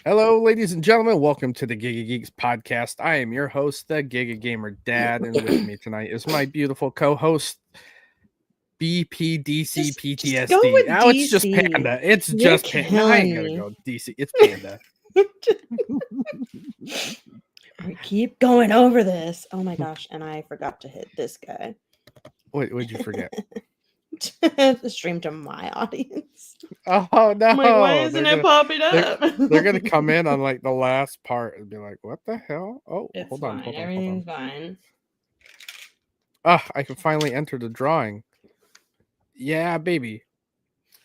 Hello, ladies and gentlemen. Welcome to the Giga Geeks podcast. I am your host, the Giga Gamer Dad, and with me tonight is my beautiful co-host, BPDC Just go with Now it's just DC. Panda. It's You're just Panda. I ain't gonna killing me. go DC. It's Panda. We keep going over this. Oh my gosh, and I forgot to hit this guy. What'd you forget? Stream to my audience. Oh no! I'm like, why isn't it popping up? They're gonna come in on like the last part and be like, "What the hell?" Oh, It's hold fine. on. Everything's fine. I can finally enter the drawing. Yeah, baby.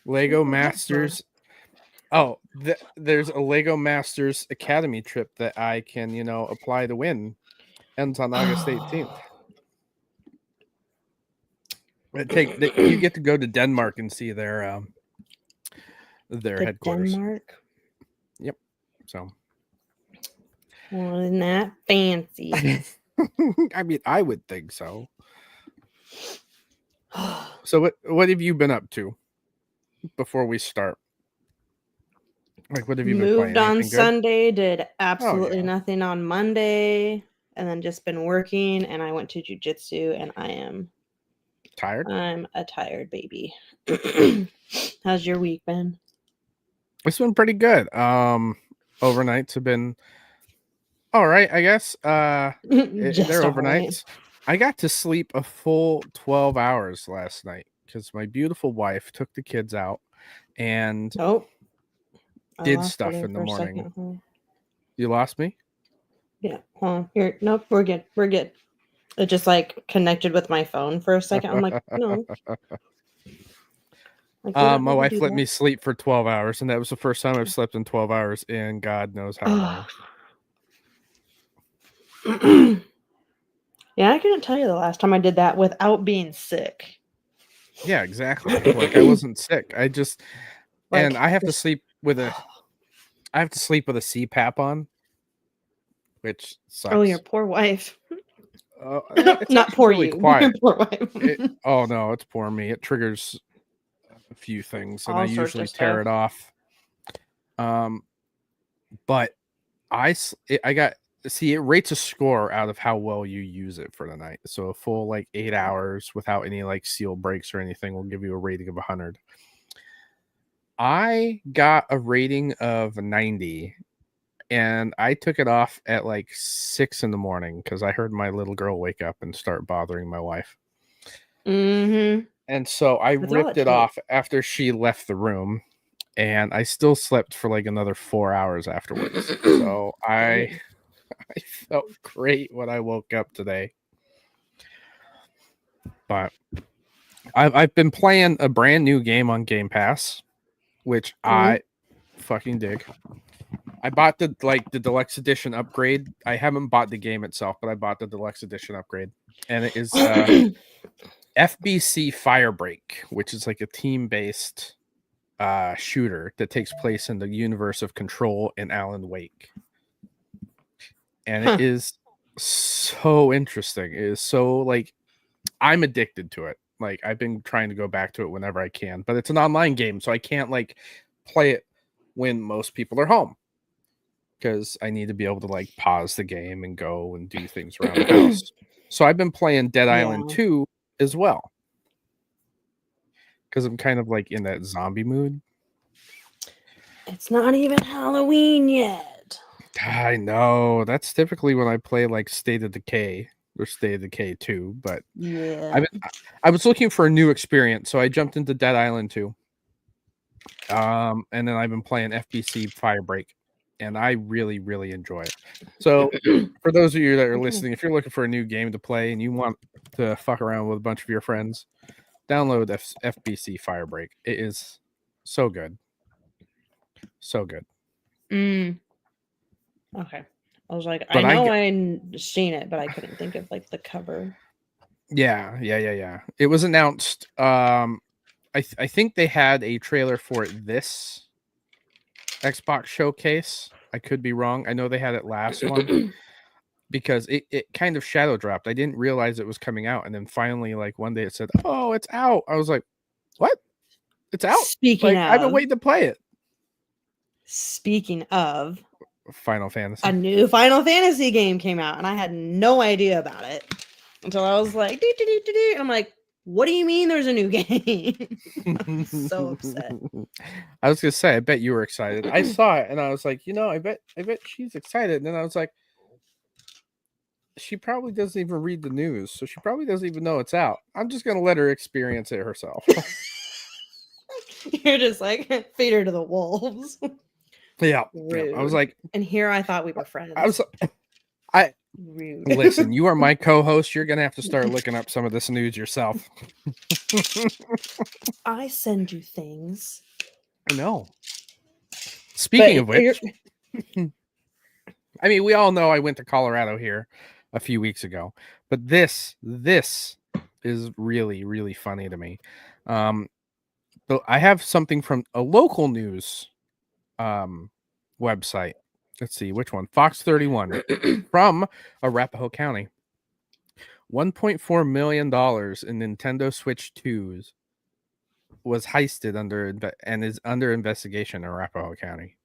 Lego Masters. Oh, there's a Lego Masters Academy trip that I can, apply to win. Ends on August 18th. You get to go to Denmark and see their headquarters. Denmark. Yep. So. Well, isn't that fancy? I mean, I would think so. So what have you been up to before we start? Like, what have you been playing? Moved on Sunday, did absolutely nothing on Monday, and then just been working, and I went to jiu-jitsu, and I am tired. I'm a tired baby. How's your week been? It's been pretty good. Overnights have been all right, I guess. They're overnights. Right. I got to sleep a full 12 hours last night because my beautiful wife took the kids out and did stuff in the morning. You lost me? Yeah. Here. Nope. We're good. We're good. It just like connected with my phone for a second. I'm like, no. Like, my wife let me sleep for 12 hours, and that was the first time I've slept in 12 hours in God knows how long. Yeah, I couldn't tell you the last time I did that without being sick. Yeah, exactly. Like I wasn't sick. I just and I have to sleep with a CPAP on, which sucks. Oh, your poor wife. Not poor really you. Quiet. Your poor wife. Oh no, it's poor me. It triggers a few things, and I usually tear it off. But it rates a score out of how well you use it for the night. So a full like 8 hours without any like seal breaks or anything will give you a rating of 100. I got a rating of 90, and I took it off at like 6 in the morning because I heard my little girl wake up and start bothering my wife. Mm-hmm. And so I ripped it off after she left the room, and I still slept for like another 4 hours afterwards. So I felt great when I woke up today. But I've been playing a brand new game on Game Pass, which I fucking dig. I bought the deluxe edition upgrade. I haven't bought the game itself, but I bought the deluxe edition upgrade, and it is FBC Firebreak, which is like a team-based shooter that takes place in the universe of Control and Alan Wake. And it is so interesting. It is so like I'm addicted to it. Like I've been trying to go back to it whenever I can, but it's an online game, so I can't like play it when most people are home because I need to be able to like pause the game and go and do things around the house. So I've been playing Dead Island 2 as well because I'm kind of like in that zombie mood. It's not even Halloween yet. I know. That's typically when I play like State of Decay or State of Decay 2, but yeah, I was looking for a new experience, so I jumped into Dead Island 2. And then I've been playing FBC Firebreak, and I really, really enjoy it. So for those of you that are listening, if you're looking for a new game to play and you want to fuck around with a bunch of your friends, download FBC Firebreak. It is so good. So good. Okay. I was like, I know I'd seen it, but I couldn't think of like the cover. Yeah. It was announced. I think they had a trailer for this Xbox showcase. I could be wrong. I know they had it last one because it kind of shadow dropped. I didn't realize it was coming out, and then finally, like one day, it said, "Oh, it's out." I was like, "What? It's out?" Speaking of, I've been waiting to play it. Speaking of, Final Fantasy. A new Final Fantasy game came out, and I had no idea about it until I was like, and I'm like, what do you mean there's a new game? I'm so upset. I was gonna say, I bet you were excited. I saw it and I was like, I bet she's excited. And then I was like, she probably doesn't even read the news, so she probably doesn't even know it's out. I'm just gonna let her experience it herself. You're just like, feed her to the wolves. Yeah. Rude. I was like, and here I thought we were friends. Rude. Listen, you are my co-host. You're gonna have to start looking up some of this news yourself. I send you things. I know. Speaking of which, I mean, we all know I went to Colorado here a few weeks ago, but this is really, really funny to me. But I have something from a local news website. Let's see which one. Fox 31 from Arapahoe County. $1.4 million in Nintendo Switch 2s was heisted and is under investigation in Arapahoe County.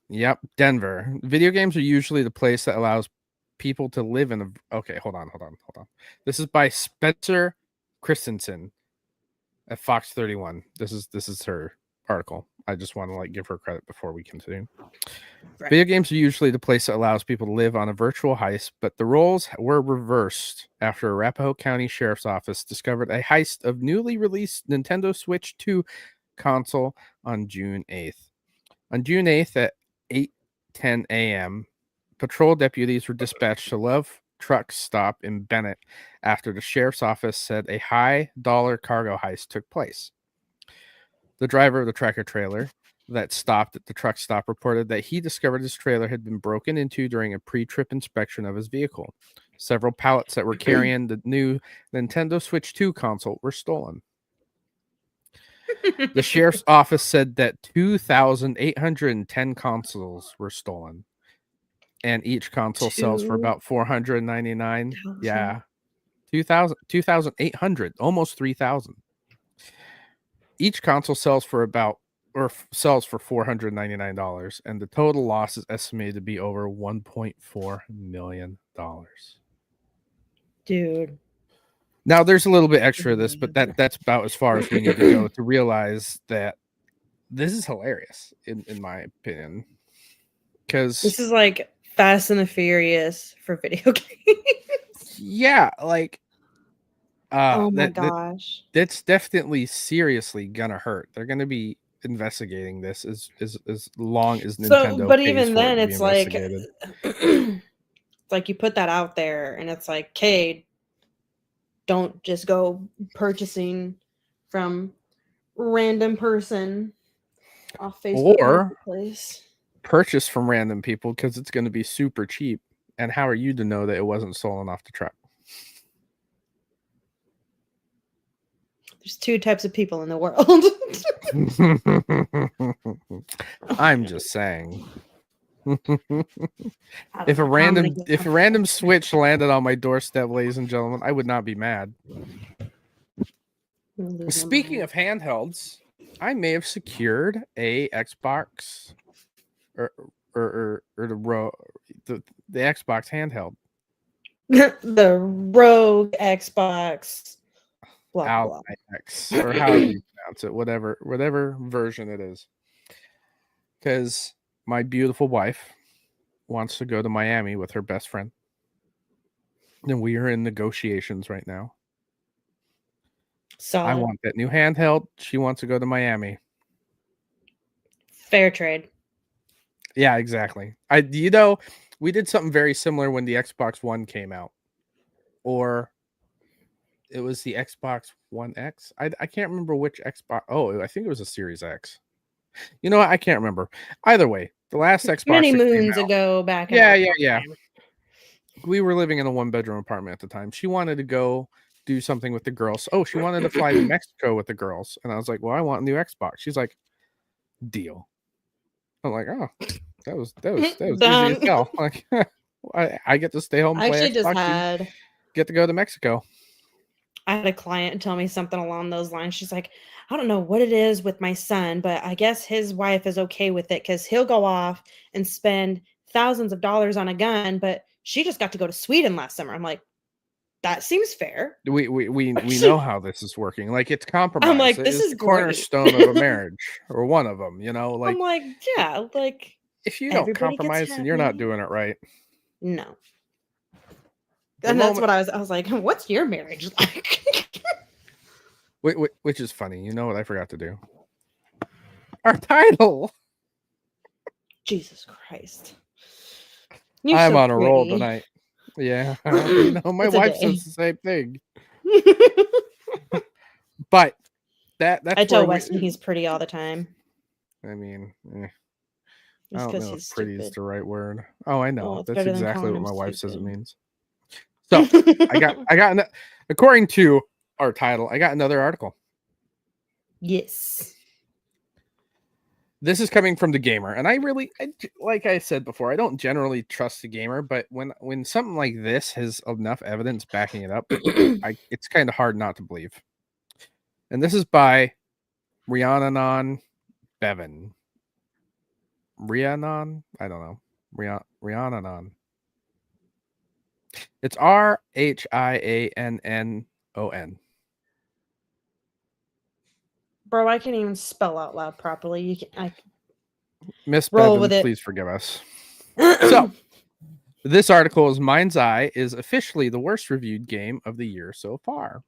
Yep, Denver. Video games are usually the place that allows people to live in a. Okay, hold on. This is by Spencer Christensen at Fox 31. This is her article. I just want to give her credit before we continue. Right. Video games are usually the place that allows people to live on a virtual heist, but the roles were reversed after Arapahoe County Sheriff's Office discovered a heist of newly released Nintendo Switch 2 console on June 8th. On June 8th at 8:10 a.m., patrol deputies were dispatched to Love Truck Stop in Bennett after the sheriff's office said a high-dollar cargo heist took place. The driver of the tractor trailer that stopped at the truck stop reported that he discovered his trailer had been broken into during a pre-trip inspection of his vehicle. Several pallets that were carrying the new Nintendo Switch 2 console were stolen. The sheriff's office said that 2,810 consoles were stolen, and each console sells for about $499. Yeah, 2,800, almost 3,000. Each console sells for $499, and the total loss is estimated to be over $1.4 million. Dude. Now, there's a little bit extra of this, but that's about as far as we need to go to realize that this is hilarious, in my opinion. Because this is like Fast and the Furious for video games. Yeah, oh my gosh. That's definitely seriously gonna hurt. They're gonna be investigating this as long as Nintendo. But even then, it's like, it's like you put that out there, and it's like, Cade, don't just go purchasing from random person off Facebook or purchase from random people because it's going to be super cheap. And how are you to know that it wasn't stolen off the truck? There's two types of people in the world. I'm just saying. If a random Switch landed on my doorstep, ladies and gentlemen, I would not be mad. Speaking of handhelds, I may have secured a Xbox or the Xbox handheld. The Rogue Xbox blah, blah. X, or however you pronounce it, whatever version it is. Because my beautiful wife wants to go to Miami with her best friend. And we are in negotiations right now. Solid. I want that new handheld. She wants to go to Miami. Fair trade. Yeah, exactly. We did something very similar when the Xbox One came out. Or it was the Xbox One X. I can't remember which Xbox. Oh, I think it was a Series X. You know what? I can't remember. Either way, the last Xbox many moons ago back. Yeah. We were living in a 1-bedroom apartment at the time. She wanted to go do something with the girls. Oh, she wanted to fly to Mexico with the girls, and I was like, "Well, I want a new Xbox." She's like, "Deal." I'm like, "Oh, that was easy as hell." Like, I get to stay home. I actually just had get to go to Mexico. I had a client tell me something along those lines. She's like, I don't know what it is with my son, but I guess his wife is okay with it because he'll go off and spend thousands of dollars on a gun, but she just got to go to Sweden last summer. I'm like, that seems fair. We know how this is working. Like, it's compromise. I'm like, this It's is the great. cornerstone of a marriage, or one of them. You know, like, I'm like, yeah, like if you don't everybody gets compromise, then you're not happy. doing it right. No. The And that's moment- what I was like, what's your marriage like? Which is funny. You know what I forgot to do? Our title. Jesus Christ. You're I'm so on a roll pretty. tonight. Yeah. You know, my It's a wife day. says the same thing. But that's I tell where Weston he's pretty all the time. I mean, I It's don't because know if he's pretty is stupid. the right word. Oh, I know. Well, it's That's better than exactly calling what him my wife says it stupid. means. So I got according to our title, I got another article. Yes. This is coming from the Gamer, and like I said before, I don't generally trust the Gamer, but when something like this has enough evidence backing it up, it's kind of hard not to believe. And this is by Rhiannon Bevan. Rhiannon? I don't know. Rhiannon. It's Rhiannon. Bro, I can't even spell out loud properly. You can Miss roll Bevan, with it. please forgive us. So, this article is Mindseye is officially the worst reviewed game of the year so far.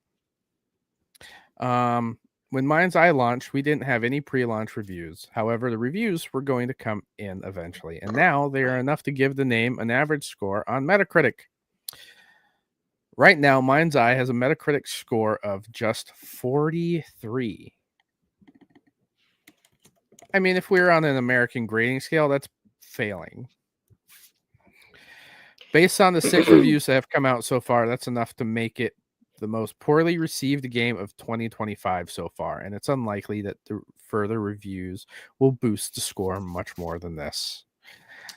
When Mindseye launched, we didn't have any pre-launch reviews. However, the reviews were going to come in eventually, and now they are enough to give the name an average score on Metacritic. Right now, Mindseye has a Metacritic score of just 43. I mean, if we were on an American grading scale, that's failing. Based on the 6 reviews that have come out so far, that's enough to make it the most poorly received game of 2025 so far, and it's unlikely that the further reviews will boost the score much more than this.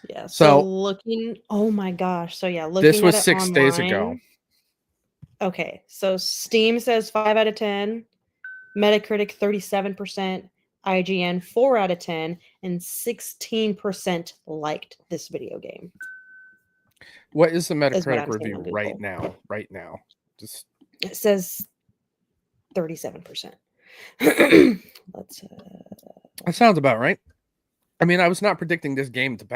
Yeah. So looking, oh my gosh. So yeah, looking this was at it 6 online, days ago. Okay, so Steam says 5 out of 10, Metacritic 37%, IGN 4 out of 10, and 16% liked this video game. What is the Is what Metacritic I'm seeing review on right Google. now? Right now. Just It says 37%. Let's that sounds about right. I mean, I was not predicting this game to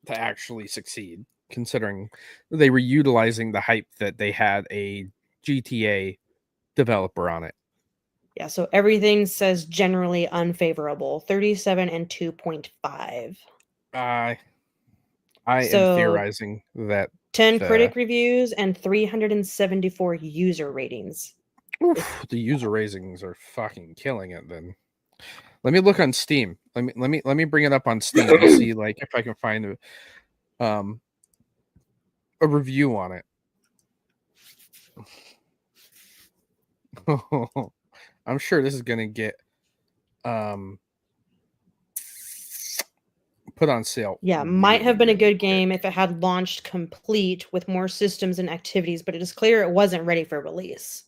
actually succeed, considering they were utilizing the hype that they had a GTA developer on it. Yeah, so everything says generally unfavorable, 37 and 2.5. I am theorizing that 10 critic reviews and 374 user ratings. Oof, the user ratings are fucking killing it. Then let me look on Steam. Let me bring it up on Steam and see like if I can find a review on it. I'm sure this is gonna get put on sale. Yeah, might have been a good game if it had launched complete with more systems and activities, but it is clear it wasn't ready for release.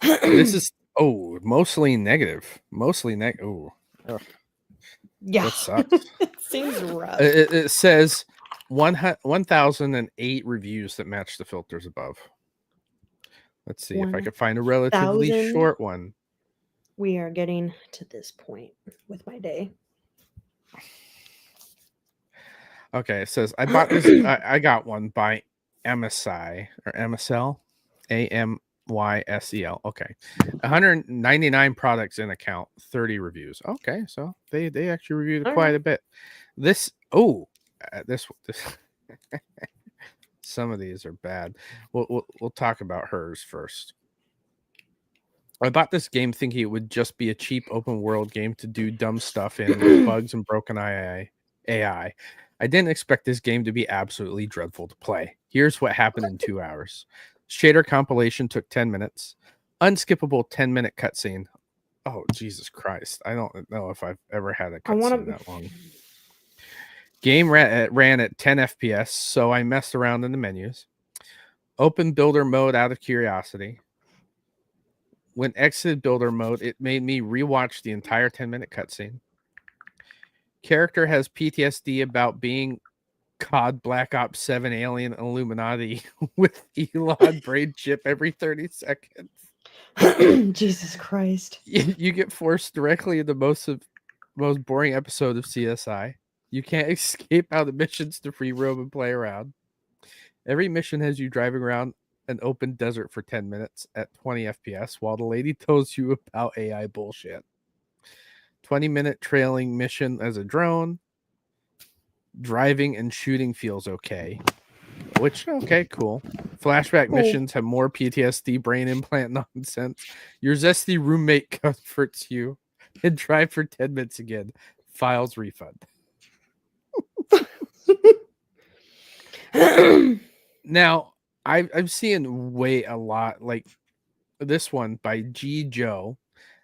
This is mostly negative. Mostly negative. Oh, yeah, that sucks. It seems rough. It says 1,008 reviews that match the filters above. Let's see if I can find a relatively 1,000. short one. We are getting to this point with my day. Okay, it says I bought this. I got one by Mindseye or MSL, AMYSEL. Okay, 199 products in account, 30 reviews. Okay, so they actually reviewed it quite a bit. This some of these are bad. We'll talk about hers first. I bought this game thinking it would just be a cheap open world game to do dumb stuff in with bugs and broken AI. I didn't expect this game to be absolutely dreadful to play. Here's what happened in 2 hours. Shader compilation took 10 minutes. Unskippable 10-minute cutscene. Oh, Jesus Christ. I don't know if I've ever had a cutscene that long. Game ran at 10 FPS, so I messed around in the menus. Open builder mode out of curiosity. When exited builder mode, it made me rewatch the entire 10-minute cutscene. Character has PTSD about being COD Black Ops 7 Alien Illuminati with Elon brain chip every 30 seconds. Jesus Christ. You get forced directly into most boring episode of CSI. You can't escape out of the missions to free roam and play around. Every mission has you driving around an open desert for 10 minutes at 20 FPS while the lady tells you about AI bullshit. 20-minute trailing mission as a drone. Driving and shooting feels okay. Which, okay, cool. Flashback missions have more PTSD brain implant nonsense. Your zesty roommate comforts you and drive for 10 minutes again. Files refund. Now, I'm seeing a lot. Like this one by G. Joe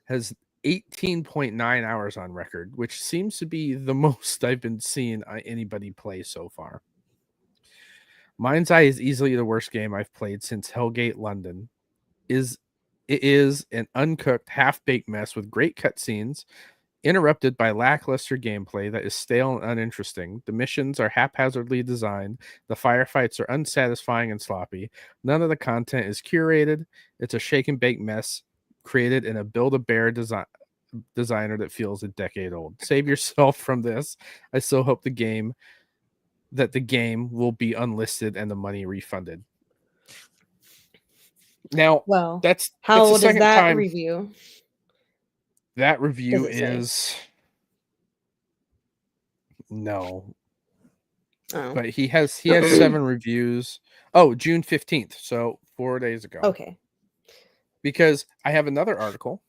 has 18.9 hours on record, which seems to be the most I've been seeing anybody play so far. Mindseye is easily the worst game I've played since Hellgate London. It is an uncooked, half-baked mess with great cutscenes, interrupted by lackluster gameplay that is stale and uninteresting. The missions are haphazardly designed. The firefights are unsatisfying and sloppy. None of the content is curated. It's a shake and bake mess created in a Build-A-Bear designer that feels a decade old. Save yourself from this. I still hope the game will be unlisted and the money refunded. Now, well, that's how the old is second that time review? that review Does it say? is no. Oh. But he has 7 reviews. Oh, June 15th, so 4 days ago. Okay. Because I have another article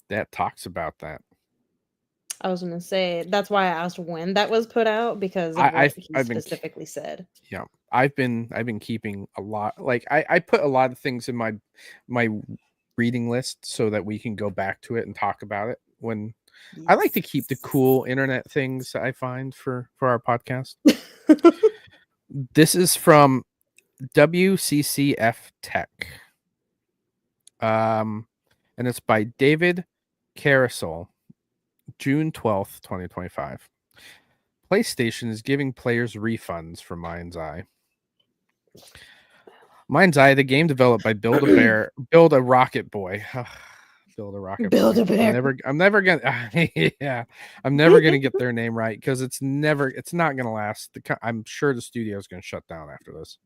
that talks about that. I was going to say, that's why I asked when that was put out, because of what he specifically said. Yeah. I've been keeping a lot. Like I put a lot of things in my reading list so that we can go back to it and talk about it when yes. I like to keep the cool internet things I find for our podcast. This is from WCCF Tech. And it's by David Carousel, June 12th, 2025. PlayStation is giving players refunds for Mindseye. Mindseye, the game developed by Build a Rocket Boy. Build a Rocket Build Boy. a Bear. I'm never gonna get their name right because it's not gonna last. I'm sure the studio is gonna shut down after this.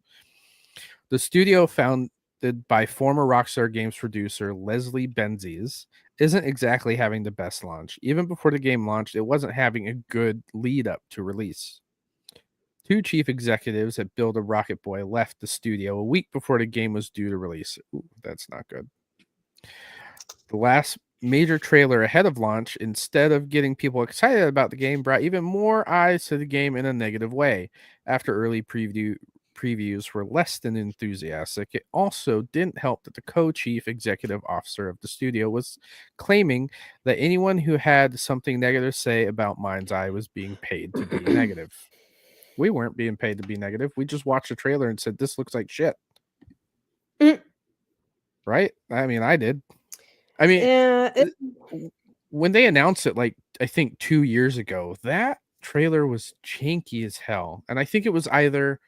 The studio, founded by former Rockstar Games producer Leslie Benzies, isn't exactly having the best launch. Even before the game launched, it wasn't having a good lead up to release. 2 chief executives at Build a Rocket Boy left the studio a week before the game was due to release. Ooh, that's not good. The last major trailer ahead of launch, instead of getting people excited about the game, brought even more eyes to the game in a negative way. After early previews were less than enthusiastic, it also didn't help that the co-chief executive officer of the studio was claiming that anyone who had something negative to say about Mindseye was being paid to be negative. We weren't being paid to be negative. We just watched a trailer and said, this looks like shit. Right? I mean, I did. I mean, yeah, when they announced it, like, I think 2 years ago, that trailer was janky as hell. And I think it was they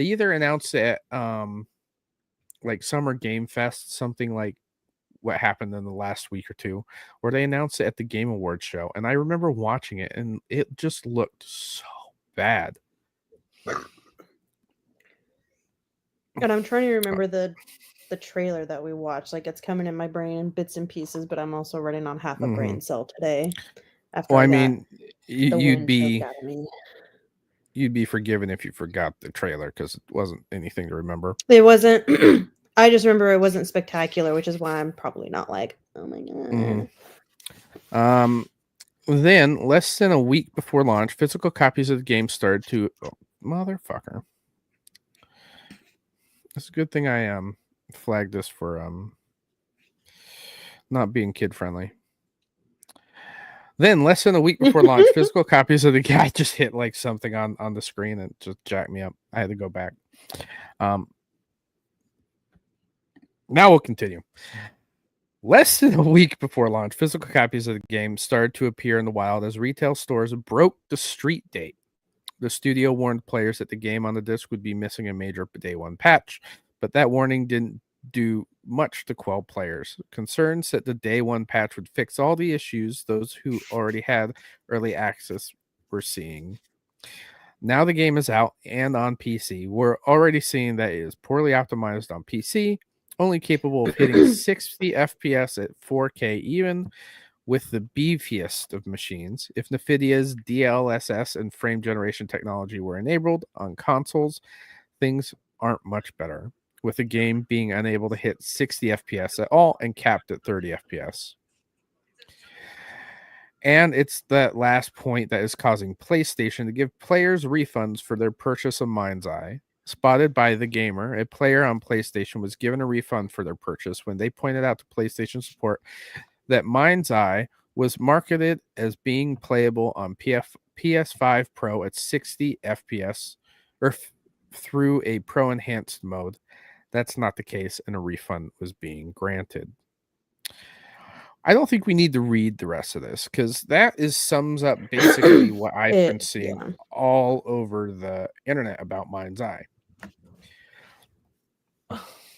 either announced it at, like Summer Game Fest, something like what happened in the last week or two, or they announced it at the Game Awards show. And I remember watching it and it just looked so bad. And I'm trying to remember the trailer that we watched. Like, it's coming in my brain in bits and pieces, but I'm also running on half a brain cell today. After I mean, you'd be forgiven if you forgot the trailer because it wasn't anything to remember. It wasn't. I just remember it wasn't spectacular, which is why I'm probably not like, oh my god. Then, less than a week before launch, physical copies of the game started to... Oh, motherfucker. It's a good thing I flagged this for not being kid-friendly. Then, less than a week before launch, physical copies of the game... I just hit like something on the screen and just jacked me up. I had to go back. Now we'll continue. Less than a week before launch, physical copies of the game started to appear in the wild as retail stores broke the street date. The studio warned players that the game on the disc would be missing a major day one patch, but that warning didn't do much to quell players' concerns that the day one patch would fix all the issues those who already had early access were seeing. Now the game is out and on PC. We're already seeing that it is poorly optimized on PC, only capable of hitting 60 FPS at 4K, even with the beefiest of machines. If NVIDIA's DLSS and frame generation technology were enabled on consoles, things aren't much better, with the game being unable to hit 60 FPS at all and capped at 30 FPS. And it's that last point that is causing PlayStation to give players refunds for their purchase of Mindseye. Spotted by The Gamer, a player on PlayStation was given a refund for their purchase when they pointed out to PlayStation support that Mindseye was marketed as being playable on PS5 Pro at 60 FPS or through a Pro Enhanced mode. That's not the case, and a refund was being granted. I don't think we need to read the rest of this because that sums up basically what I've been seeing all over the internet about Mindseye,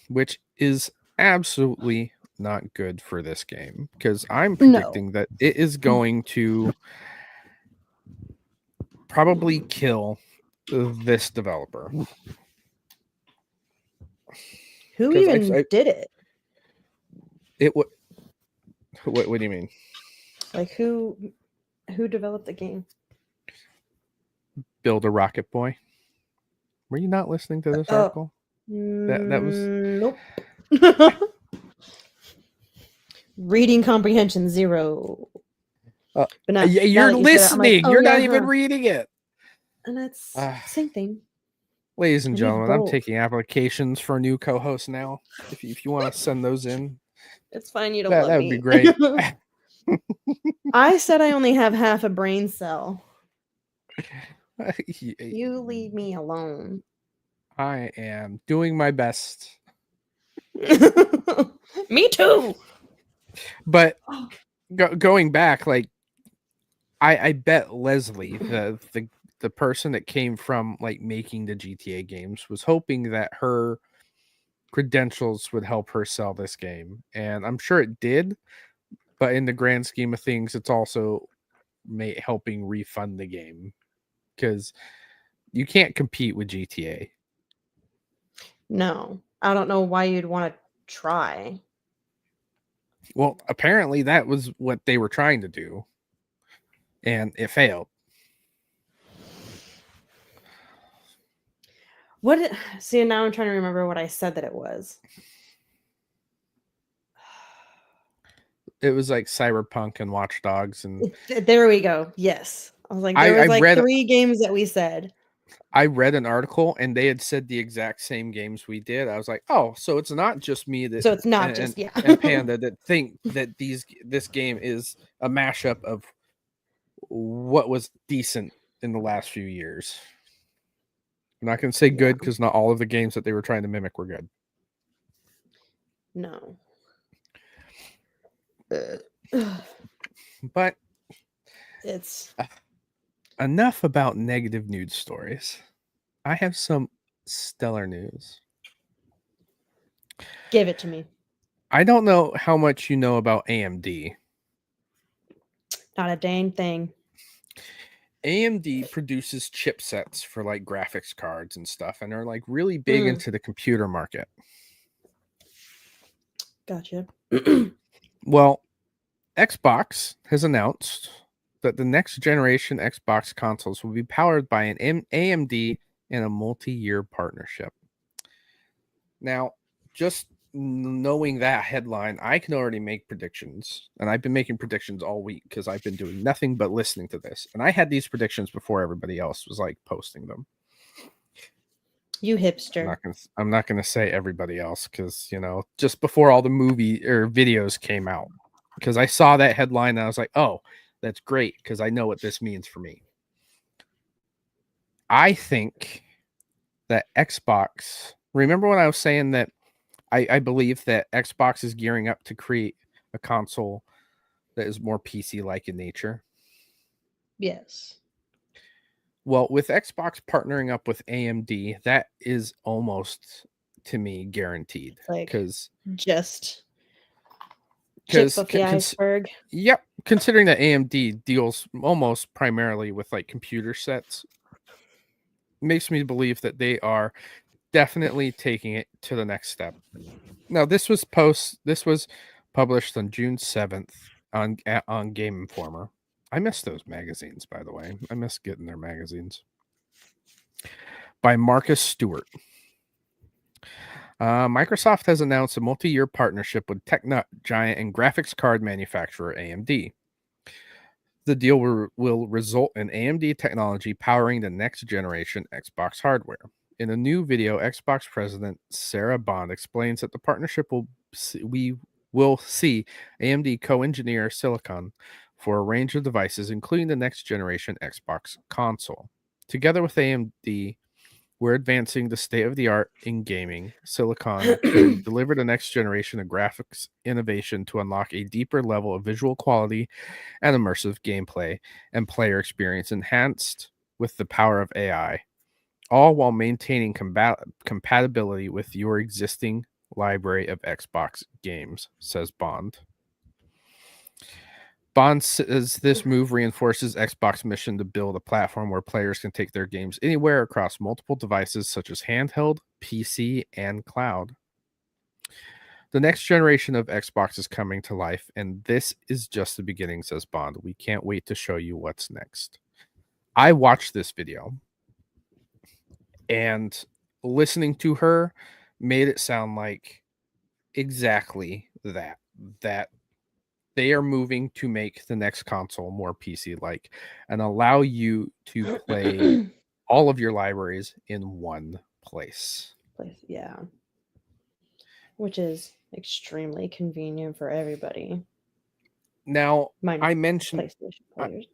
which is absolutely not good for this game because I'm predicting that it is going to probably kill this developer. Who even did it? It would. What do you mean? Like who developed the game? Build a Rocket Boy. Were you not listening to this article? That was nope. Reading comprehension 0. But now, you're listening. Like, you're not even reading it. And it's same thing. Ladies and gentlemen, I'm taking applications for a new co-host now. If you want to send those in, it's fine. You don't love me. That would be great. I said I only have half a brain cell. You leave me alone. I am doing my best. Me too. But going back, like I bet Leslie, the person that came from like making the GTA games, was hoping that her credentials would help her sell this game, and I'm sure it did. But in the grand scheme of things, it's also helping refund the game because you can't compete with GTA. No, I don't know why you'd want to try. Well, apparently that was what they were trying to do, and it failed. See, now I'm trying to remember what I said that it was. It was like Cyberpunk and Watch Dogs, and there we go. Yes, I was like, there was 3 games that we said. I read an article and they had said the exact same games we did. I was like, oh, so it's not just me that. So it's not and Panda that think that this game is a mashup of what was decent in the last few years. I'm not going to say good because not all of the games that they were trying to mimic were good. No. But it's enough about negative news stories. I have some stellar news. Give it to me. I don't know how much you know about AMD. Not a dang thing. AMD produces chipsets for like graphics cards and stuff, and they're like really big into the computer market. Gotcha. Well, Xbox has announced that the next generation Xbox consoles will be powered by an AMD in a multi-year partnership. Now, just knowing that headline, I can already make predictions, and I've been making predictions all week because I've been doing nothing but listening to this, and I had these predictions before everybody else was like posting them. You hipster. I'm not gonna say everybody else because just before all the movie or videos came out, because I saw that headline and I was like, oh, that's great because I know what this means for me. I think that Xbox. Remember when I was saying that I believe that Xbox is gearing up to create a console that is more PC-like in nature? Yes. Well, with Xbox partnering up with AMD, that is almost, to me, guaranteed. Like Because just chips off the iceberg. Yep, considering that AMD deals almost primarily with like computer sets, makes me believe that they are definitely taking it to the next step. Now, this was published on June 7th on Game Informer. I miss those magazines, by the way. I miss getting their magazines. By Marcus Stewart. Microsoft has announced a multi-year partnership with tech nut giant and graphics card manufacturer AMD. The deal will result in AMD technology powering the next generation Xbox hardware. In a new video, Xbox president Sarah Bond explains that the partnership we will see AMD co-engineer silicon for a range of devices, including the next generation Xbox console. Together with AMD, we're advancing the state of the art in gaming. Silicon can deliver the next generation of graphics innovation to unlock a deeper level of visual quality and immersive gameplay and player experience enhanced with the power of AI, all while maintaining compatibility with your existing library of Xbox games, says Bond. Bond says this move reinforces Xbox's mission to build a platform where players can take their games anywhere across multiple devices such as handheld, PC, and cloud. The next generation of Xbox is coming to life, and this is just the beginning, says Bond. We can't wait to show you what's next. I watched this video, and listening to her made it sound like exactly that they are moving to make the next console more PC like and allow you to play all of your libraries in one place. Yeah. Which is extremely convenient for everybody. Now, I mentioned PlayStation players.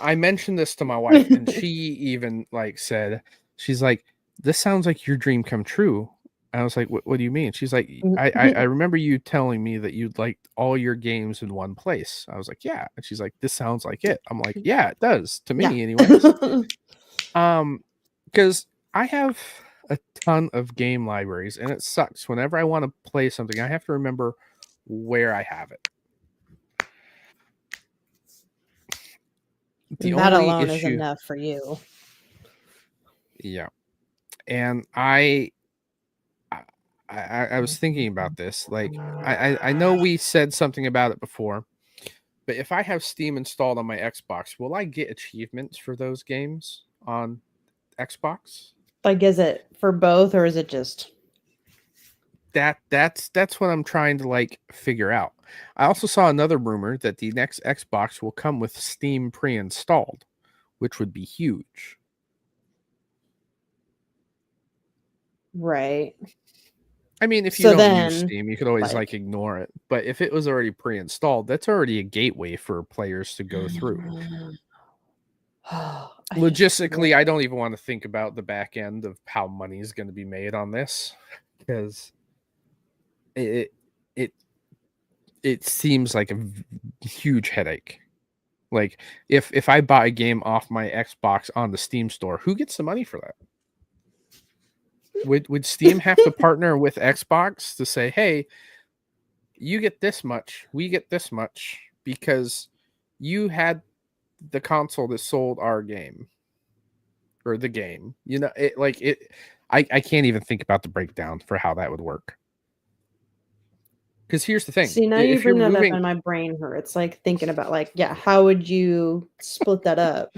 I mentioned this to my wife, and she even like said, she's like, this sounds like your dream come true. I was like, what do you mean? She's like, I remember you telling me that you'd like all your games in one place. I was like, yeah. And she's like, this sounds like it. I'm like, yeah, it does to me, anyways. Because I have a ton of game libraries, and it sucks. Whenever I want to play something, I have to remember where I have it. That alone is enough for you. Yeah. And I was thinking about this. Like, I know we said something about it before, but if I have Steam installed on my Xbox, will I get achievements for those games on Xbox? Like, is it for both, or is it just that's what I'm trying to like figure out. I also saw another rumor that the next Xbox will come with Steam pre-installed, which would be huge. Right. I mean, if you don't use Steam, you could always like ignore it. But if it was already pre-installed, that's already a gateway for players to go through. Logistically, I don't even want to think about the back end of how money is going to be made on this, because it seems like a huge headache. Like if I buy a game off my Xbox on the Steam store, who gets the money for that? Would Steam have to partner with Xbox to say, hey, you get this much, we get this much, because you had the console that sold our game or the game? You know, I can't even think about the breakdown for how that would work. Because here's the thing. See, now you bring that up and my brain hurts. Like thinking about like, yeah, how would you split that up?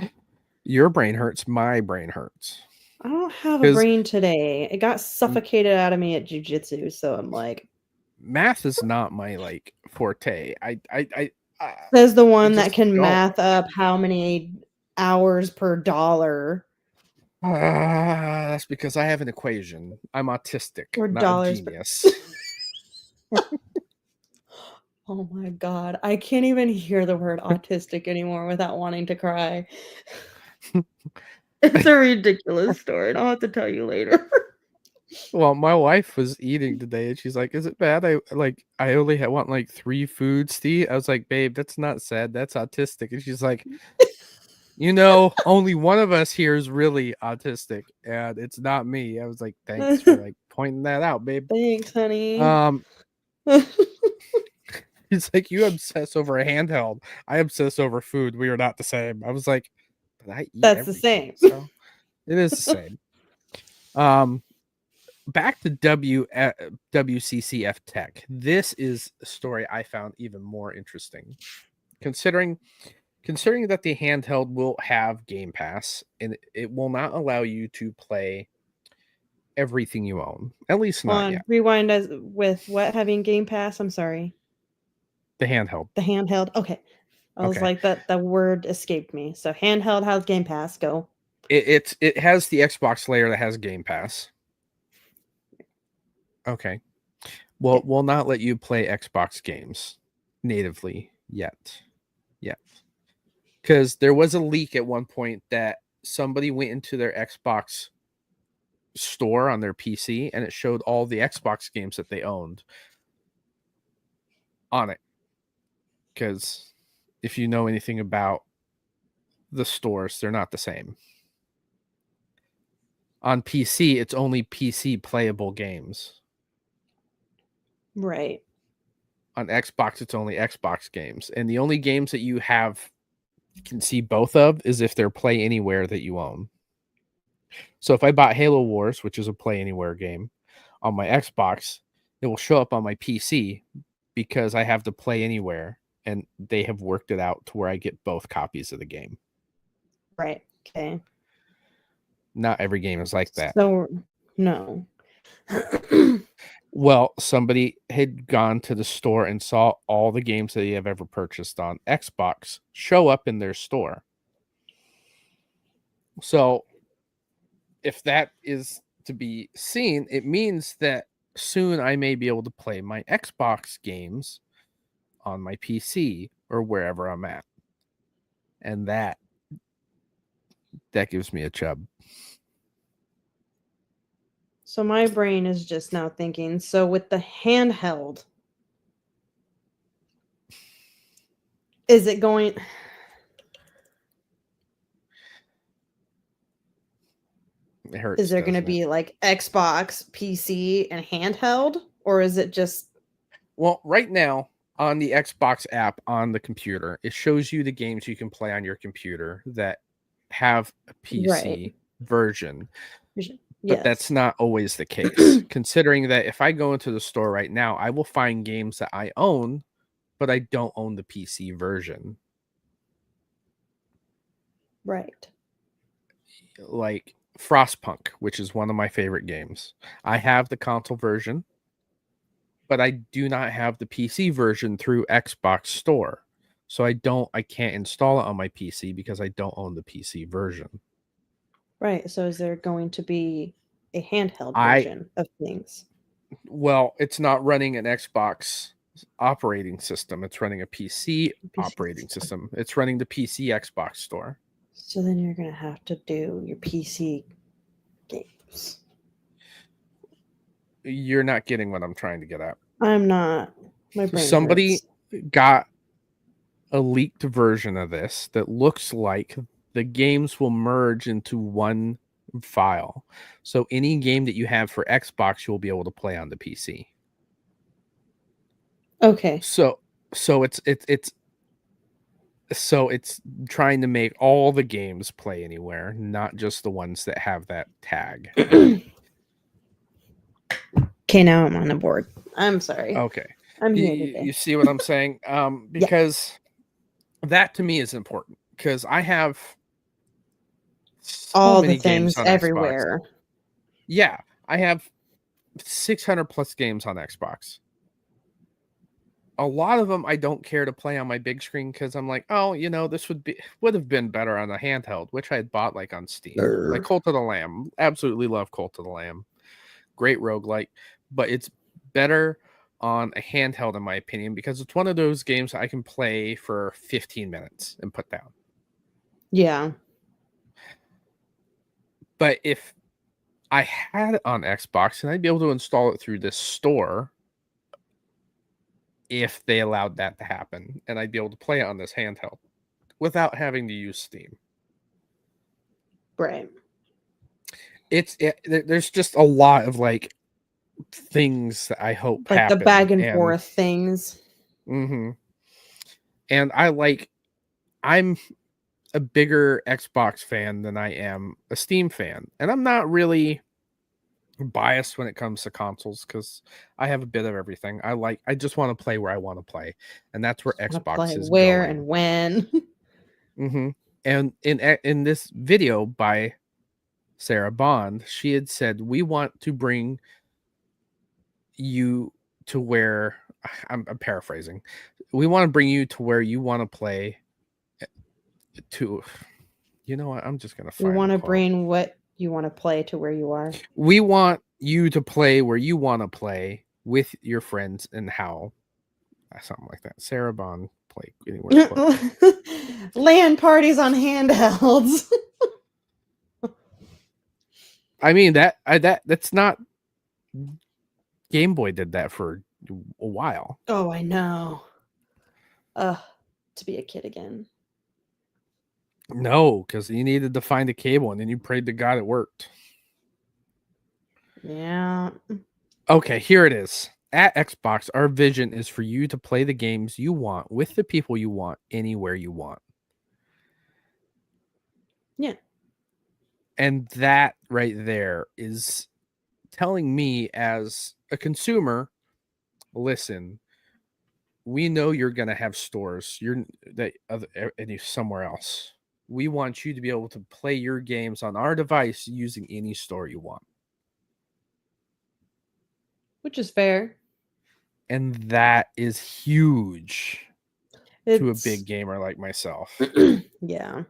Your brain hurts, my brain hurts. I don't have a brain today. It got suffocated out of me at jiu-jitsu, so I'm like, math is not my like forte. Says the one that can math up how many hours per dollar. That's because I have an equation. I'm autistic, or not dollars a genius. Oh my god, I can't even hear the word autistic anymore without wanting to cry. It's a ridiculous story, and I'll have to tell you later. Well, my wife was eating today, and she's like, "Is it bad? I only want like 3 foods to eat." I was like, "Babe, that's not sad. That's autistic." And she's like, only one of us here is really autistic, and it's not me. I was like, "Thanks for like pointing that out, babe." Thanks, honey. Um, He's like, "You obsess over a handheld. I obsess over food. We are not the same." I was like, "But I eat That's the everything, same. so it is the same." Um, Back to WCCF Tech. This is a story I found even more interesting, considering that the handheld will have Game Pass and it will not allow you to play everything you own. At least not On yet. rewind as with what having Game Pass? I'm sorry. The handheld. The handheld. Okay. I was Okay. like that word escaped me. So handheld has Game Pass. Go. It has the Xbox layer that has Game Pass. Okay. Well, Yeah. we'll not let you play Xbox games natively yet. Because there was a leak at one point that somebody went into their Xbox store on their PC and it showed all the Xbox games that they owned on it. Because if you know anything about the stores, they're not the same. On PC, it's only PC playable games. Right. On Xbox, it's only Xbox games. And the only games that you can see both of is if they're Play Anywhere that you own. So if I bought Halo Wars, which is a Play Anywhere game, on my Xbox, it will show up on my PC because I have the Play Anywhere and they have worked it out to where I get both copies of the game. Right. Okay. Not every game is like that. So, no. Well, somebody had gone to the store and saw all the games that they have ever purchased on Xbox show up in their store. So if that is to be seen, it means that soon I may be able to play my Xbox games on my PC or wherever I'm at. And that gives me a chub. So my brain is just now thinking, so with the handheld, is it going It hurts. is there going to be like Xbox, PC, and handheld? Or is it just Well, right now on the Xbox app on the computer, it shows you the games you can play on your computer that have a PC version. But that's not always the case, considering that if I go into the store right now, I will find games that I own, but I don't own the PC version. Right. Like Frostpunk, which is one of my favorite games. I have the console version, but I do not have the PC version through Xbox Store. So I can't install it on my PC because I don't own the PC version. Right. So is there going to be a handheld version of things? Well, it's not running an Xbox operating system. It's running a PC operating system. It's running the PC Xbox Store. So then you're going to have to do your PC games. You're not getting what I'm trying to get at. I'm not. My brain Somebody hurts. got a leaked version of this that looks like the games will merge into one file. So any game that you have for Xbox, you'll be able to play on the PC. Okay. So it's trying to make all the games play anywhere, not just the ones that have that tag. Okay, now I'm on the board. I'm sorry. Okay. I'm here today. You see what I'm saying? Because that to me is important because I have all the things everywhere. Xbox. Yeah, I have 600 plus games on Xbox. A lot of them I don't care to play on my big screen because I'm like, oh, this would have been better on a handheld, which I had bought like on Steam. Like Cult of the Lamb. Absolutely love Cult of the Lamb. Great roguelike, but it's better on a handheld in my opinion because it's one of those games I can play for 15 minutes and put down. Yeah. But if I had it on Xbox, and I'd be able to install it through this store if they allowed that to happen, and I'd be able to play it on this handheld without having to use Steam. Right. There's just a lot of like things that I hope like happen, the back and forth things. Mm-hmm. And I'm a bigger Xbox fan than I am a Steam fan, and I'm not really biased when it comes to consoles because I have a bit of everything. I just want to play where I want to play, and that's where Xbox is where going. and when. Mm-hmm. And in this video by Sarah Bond, she had said, we want to bring you to where I'm paraphrasing. We want to bring you to where you want to play. To, you know what? I'm just gonna. We want to bring what you want to play to where you are. We want you to play where you want to play with your friends and how. Something like that. Sarah Bond play anywhere. LAN parties on handhelds. I mean that's not. Game Boy did that for a while. Oh, I know. To be a kid again. No, because you needed to find a cable and then you prayed to God it worked. Yeah. Okay, here it is. At Xbox, our vision is for you to play the games you want with the people you want anywhere you want. Yeah. And that right there is telling me as a consumer, listen, we know you're going to have stores somewhere else. We want you to be able to play your games on our device using any store you want. Which is fair. And that is huge to a big gamer like myself. Yeah.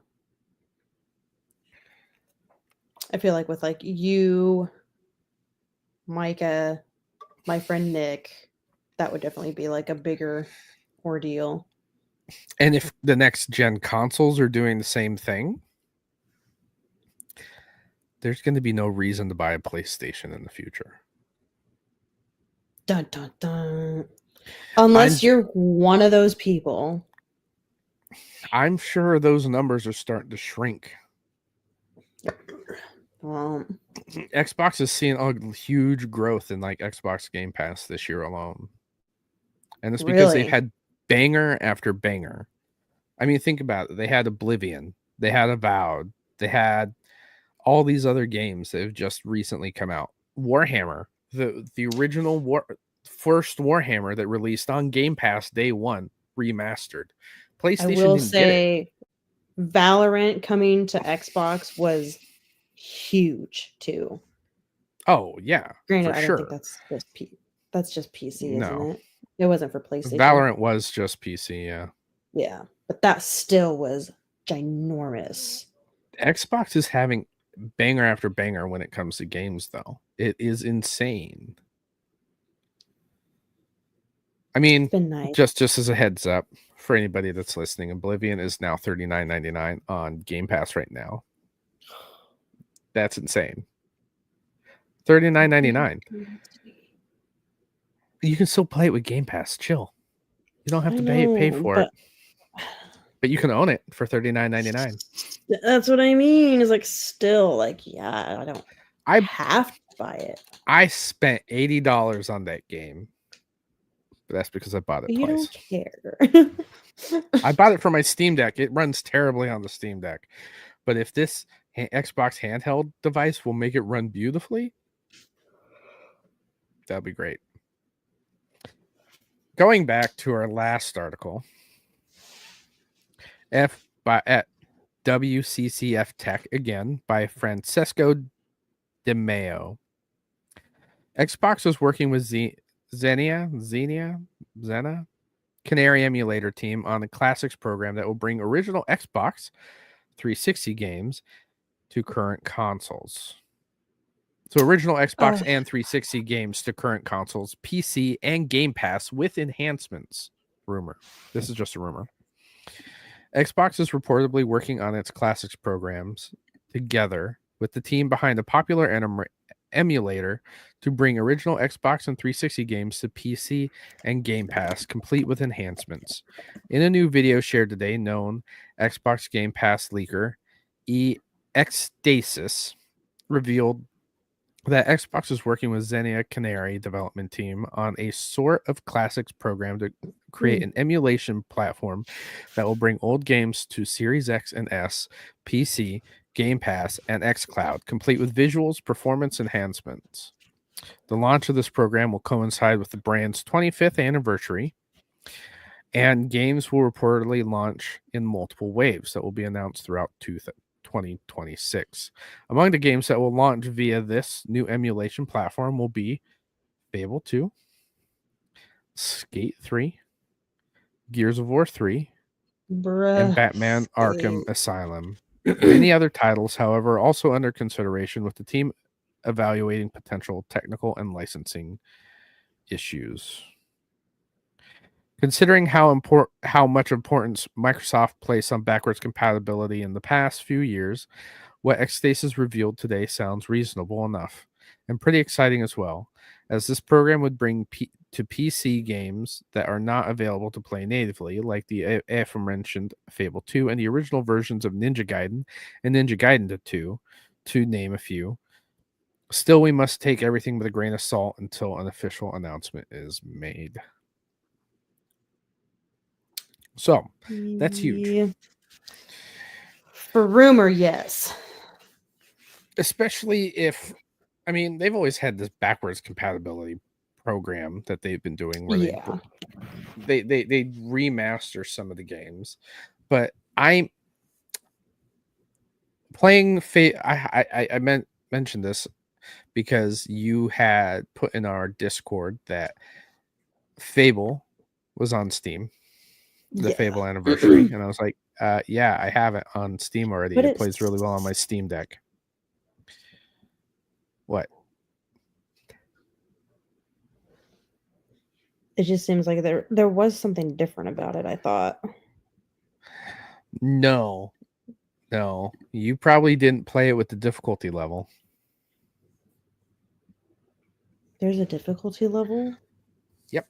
I feel like with like you, Micah, my friend Nick, that would definitely be like a bigger ordeal. And if the next gen consoles are doing the same thing, there's going to be no reason to buy a PlayStation in the future. Dun, dun, dun. Unless you're one of those people. I'm sure those numbers are starting to shrink. Xbox is seeing a huge growth in like Xbox Game Pass this year alone. And it's because they've had banger after banger. I mean, think about it. They had Oblivion. They had Avowed. They had all these other games that have just recently come out. Warhammer, the original first Warhammer that released on Game Pass day one, remastered. PlayStation I will didn't say Valorant coming to Xbox was huge too. Oh yeah, granted, I don't think that's just PC, isn't it? It wasn't for PlayStation. Valorant was just PC, yeah. Yeah, but that still was ginormous. Xbox is having banger after banger when it comes to games, though. It is insane. I mean, nice. just as a heads up for anybody that's listening, Oblivion is now $39.99 on Game Pass right now. That's insane. $39.99. You can still play it with Game Pass. Chill. You don't have to pay for it. But you can own it for $39.99. That's what I mean. Is like still like, yeah, I have to buy it. I spent $80 on that game. But that's because I bought it twice. You don't care. I bought it for my Steam Deck. It runs terribly on the Steam Deck. But if this Xbox handheld device will make it run beautifully, that'd be great. Going back to our last article, at WCCF Tech again by Francesco De Mayo. Xbox was working with Xena Canary emulator team on the Classics program that will bring original Xbox 360 games to current consoles. So original Xbox and 360 games to current consoles, PC, and Game Pass with enhancements. Rumor. This is just a rumor. Xbox is reportedly working on its Classics programs together with the team behind the popular emulator to bring original Xbox and 360 games to PC and Game Pass, complete with enhancements. In a new video shared today, known Xbox Game Pass leaker Extasis revealed that Xbox is working with Xenia Canary development team on a sort of classics program to create an emulation platform that will bring old games to Series X and S, PC, Game Pass, and xCloud, complete with visuals, performance enhancements. The launch of this program will coincide with the brand's 25th anniversary, and games will reportedly launch in multiple waves that will be announced throughout 2026. Among the games that will launch via this new emulation platform will be Fable 2, Skate 3, Gears of War 3, and Batman Arkham Asylum. Many other titles, however, are also under consideration, with the team evaluating potential technical and licensing issues. Considering how much importance Microsoft placed on backwards compatibility in the past few years, what Xstasis revealed today sounds reasonable enough and pretty exciting as well, as this program would bring to PC games that are not available to play natively, like the aforementioned Fable 2 and the original versions of Ninja Gaiden and Ninja Gaiden 2, to name a few. Still, we must take everything with a grain of salt until an official announcement is made. So, that's huge. For rumor, yes. Especially if, I mean, they've always had this backwards compatibility program that they've been doing where they remaster some of the games. But I'm playing I mentioned this because you had put in our Discord that Fable was on Steam, the Fable anniversary, and I was like, yeah, I have it on Steam already. It plays really well on my Steam Deck. What? It just seems like there was something different about it, I thought. No, you probably didn't play it with the difficulty level. There's a difficulty level? Yep.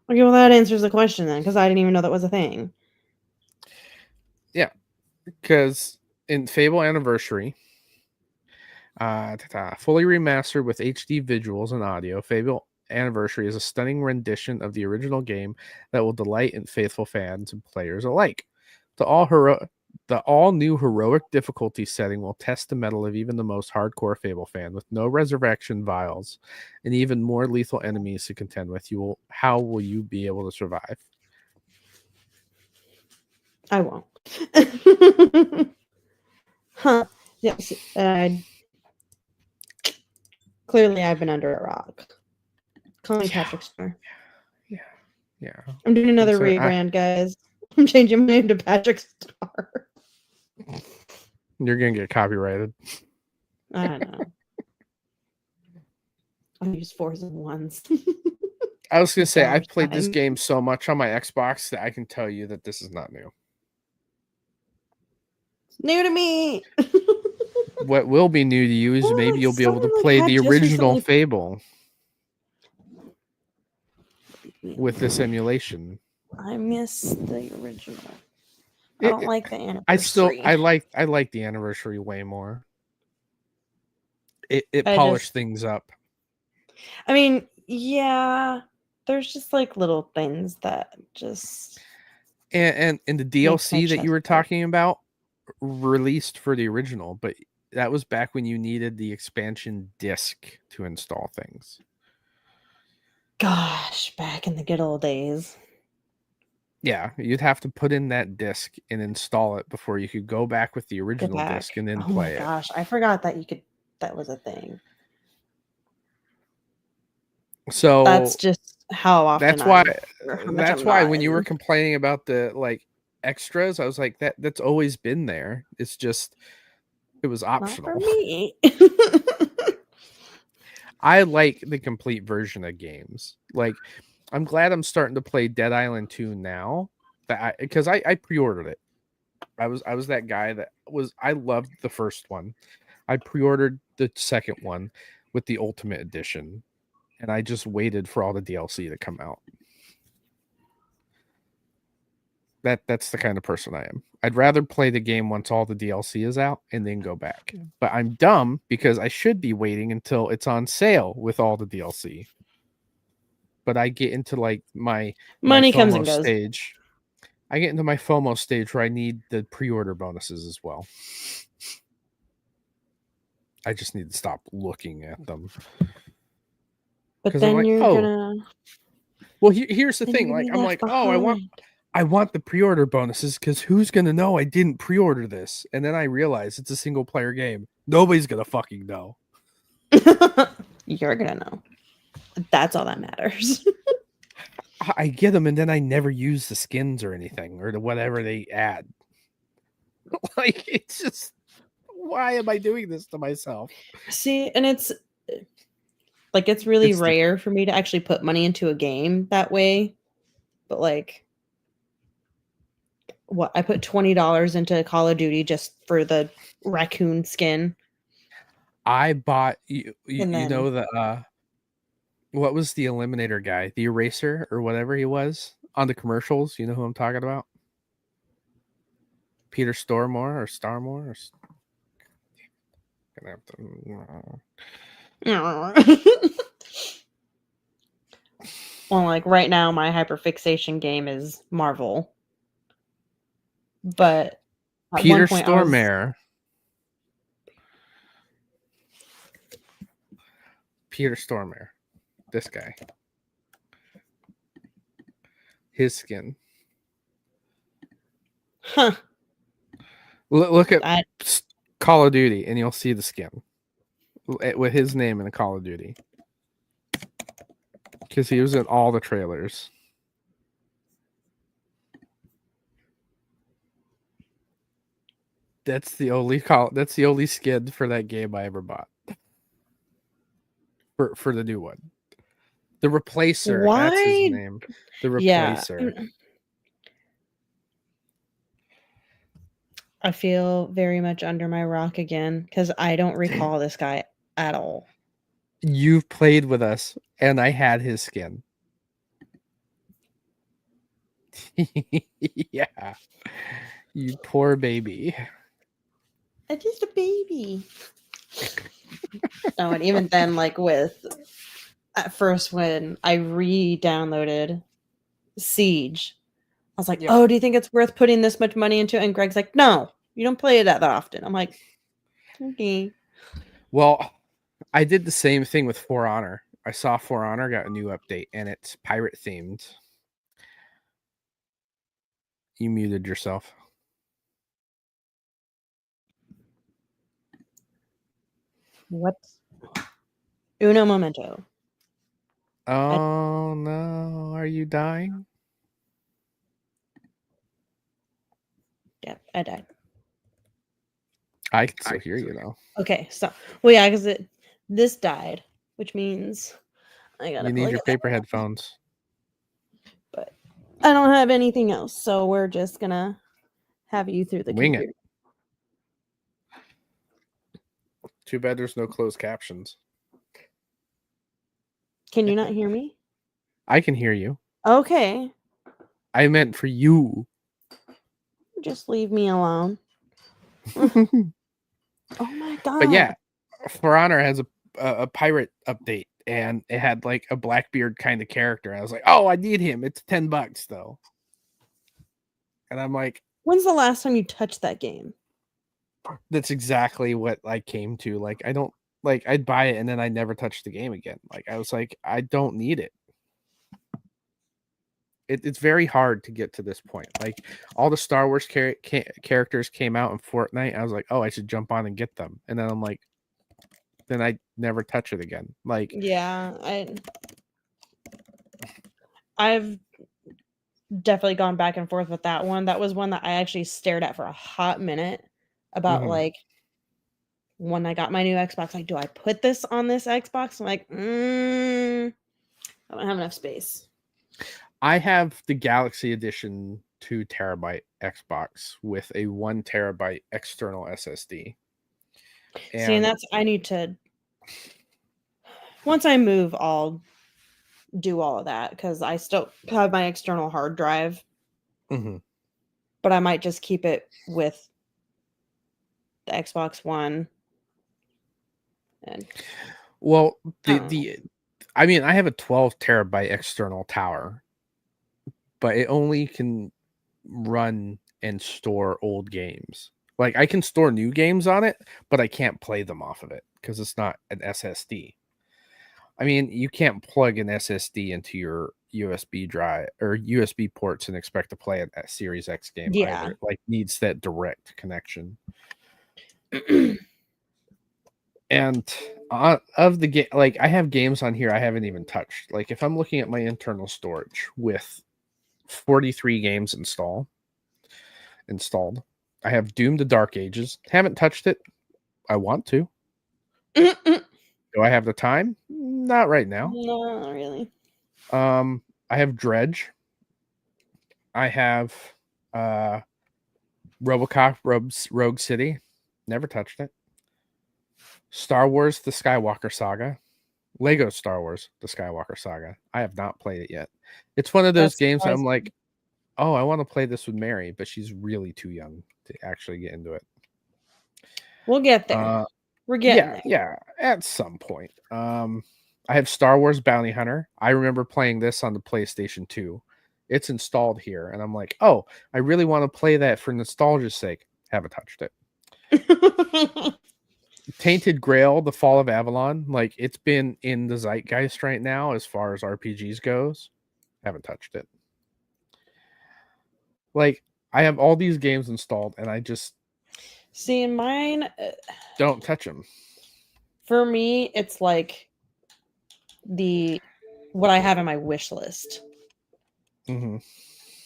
Okay, well, that answers the question then, because I didn't even know that was a thing. Yeah, because in Fable Anniversary, fully remastered with HD visuals and audio, Fable Anniversary is a stunning rendition of the original game that will delight in faithful fans and players alike. The all-new heroic difficulty setting will test the mettle of even the most hardcore Fable fan, with no resurrection vials and even more lethal enemies to contend with. How will you be able to survive? I won't. Huh. Yes. Clearly, I've been under a rock. Call me Patrick Star. Yeah. I'm doing another rebrand, guys. I'm changing my name to Patrick Star. You're gonna get copyrighted. I don't know. I'll use 4s and 1s. I was gonna say I've played this game so much on my Xbox that I can tell you that this is not new. New to me. What will be new to you is maybe you'll be able to play the original Fable with this emulation. I miss the original. I don't like the anniversary. I like the anniversary way more. It polished things up. I mean, yeah, there's just like little things that just and the DLC that you were talking about released for the original, but that was back when you needed the expansion disc to install things. Gosh, back in the good old days. Yeah, you'd have to put in that disc and install it before you could go back with the original disc and then play it. Oh my gosh, I forgot that that was a thing. So that's just how often. That's why when you were complaining about the like extras, I was like, that's always been there. It's just it was optional. Not for me. I like the complete version of games. Like, I'm glad I'm starting to play Dead Island 2 now, because I pre-ordered it. I was that guy I loved the first one. I pre-ordered the second one, with the Ultimate Edition, and I just waited for all the DLC to come out. That's the kind of person I am. I'd rather play the game once all the DLC is out and then go back. But I'm dumb because I should be waiting until it's on sale with all the DLC. But I get into like my Money comes FOMO and goes. stage. I get into my FOMO stage where I need the pre-order bonuses as well. I just need to stop looking at them. But then like, you're gonna. Well, here's the thing. Like, I'm like, I want the pre-order bonuses because who's gonna know I didn't pre-order this? And then I realize it's a single-player game. Nobody's gonna fucking know. You're gonna know. That's all that matters. I get them, and then I never use the skins or anything or whatever they add. Like, it's just, why am I doing this to myself? See, and it's like it's really rare for me to actually put money into a game that way. But like, what I put $20 into Call of Duty just for the raccoon skin. I bought you know the what was the Eliminator guy, the Eraser or whatever he was on the commercials? You know who I'm talking about? Peter Stormore or Starmore? Or... Gonna have to... Well, like right now, my hyperfixation game is Marvel. But at Peter one point Stormare. Peter Stormare. This guy. His skin. Huh. Look at Call of Duty and you'll see the skin with his name in the Call of Duty. Because he was in all the trailers. That's the only skin for that game I ever bought. For the new one. The Replacer. Why? That's his name. The Replacer. Yeah. I feel very much under my rock again because I don't recall this guy at all. You've played with us, and I had his skin. Yeah. You poor baby. It's just a baby. No, and even then, like at first when I re-downloaded Siege, I was like, oh, do you think it's worth putting this much money into it? And Greg's like, no, you don't play it that often. I'm like, okay. Well, I did the same thing with For Honor. I saw For Honor got a new update, and it's pirate themed. You muted yourself. What? Uno momento. Oh no, are you dying? Yeah, I died. I can still hear you though. Okay, so yeah, because this died, which means I gotta. You need your paper headphones. But I don't have anything else, so we're just gonna have you through the wing computer. it. Too bad there's no closed captions. Can you not hear me? I can hear you. Okay. I meant for you. Just leave me alone. Oh my god. But yeah, For Honor has a pirate update, and it had like a Blackbeard kind of character. I was like, oh, I need him. It's $10 though. And I'm like, when's the last time you touched that game? That's exactly what I came to. Like, I don't like, I'd buy it and then I never touched the game again. Like, I was like, I don't need it. It's very hard to get to this point. Like, all the Star Wars characters came out in Fortnite. I was like, oh, I should jump on and get them. And then I'm like, then I never touch it again. Like, yeah, I've definitely gone back and forth with that one. That was one that I actually stared at for a hot minute about like when I got my new Xbox, like, do I put this on this Xbox? I'm like, I don't have enough space. I have the Galaxy Edition 2 terabyte Xbox with a 1 terabyte external SSD. See, and that's, I need to Once I move, I'll do all of that because I still have my external hard drive, but I might just keep it with the Xbox One. And well, I mean, I have a 12 terabyte external tower, but it only can run and store old games. Like I can store new games on it, but I can't play them off of it because it's not an SSD. I mean, you can't plug an SSD into your USB drive or USB ports and expect to play a Series X game either. It, like, needs that direct connection. And of the game, like I have games on here I haven't even touched. Like if I'm looking at my internal storage with 43 games installed, I have Doom: The Dark Ages. Haven't touched it. I want to. Do I have the time? Not right now. No, not really. I have Dredge. I have RoboCop Rogue City. Never touched it. Star Wars: The Skywalker Saga. Lego Star Wars: The Skywalker Saga. I have not played it yet. It's one of those games that I'm like, oh, I want to play this with Mary, but she's really too young to actually get into it. We'll get there. We're getting there. Yeah, at some point. I have Star Wars Bounty Hunter. I remember playing this on the PlayStation 2. It's installed here, and I'm like, oh, I really want to play that for nostalgia's sake. Haven't touched it. Tainted Grail: The Fall of Avalon. Like, it's been in the zeitgeist right now as far as RPGs goes. Haven't touched it. Like, I have all these games installed, and I just see in mine. Don't touch them. For me, it's like what I have in my wish list.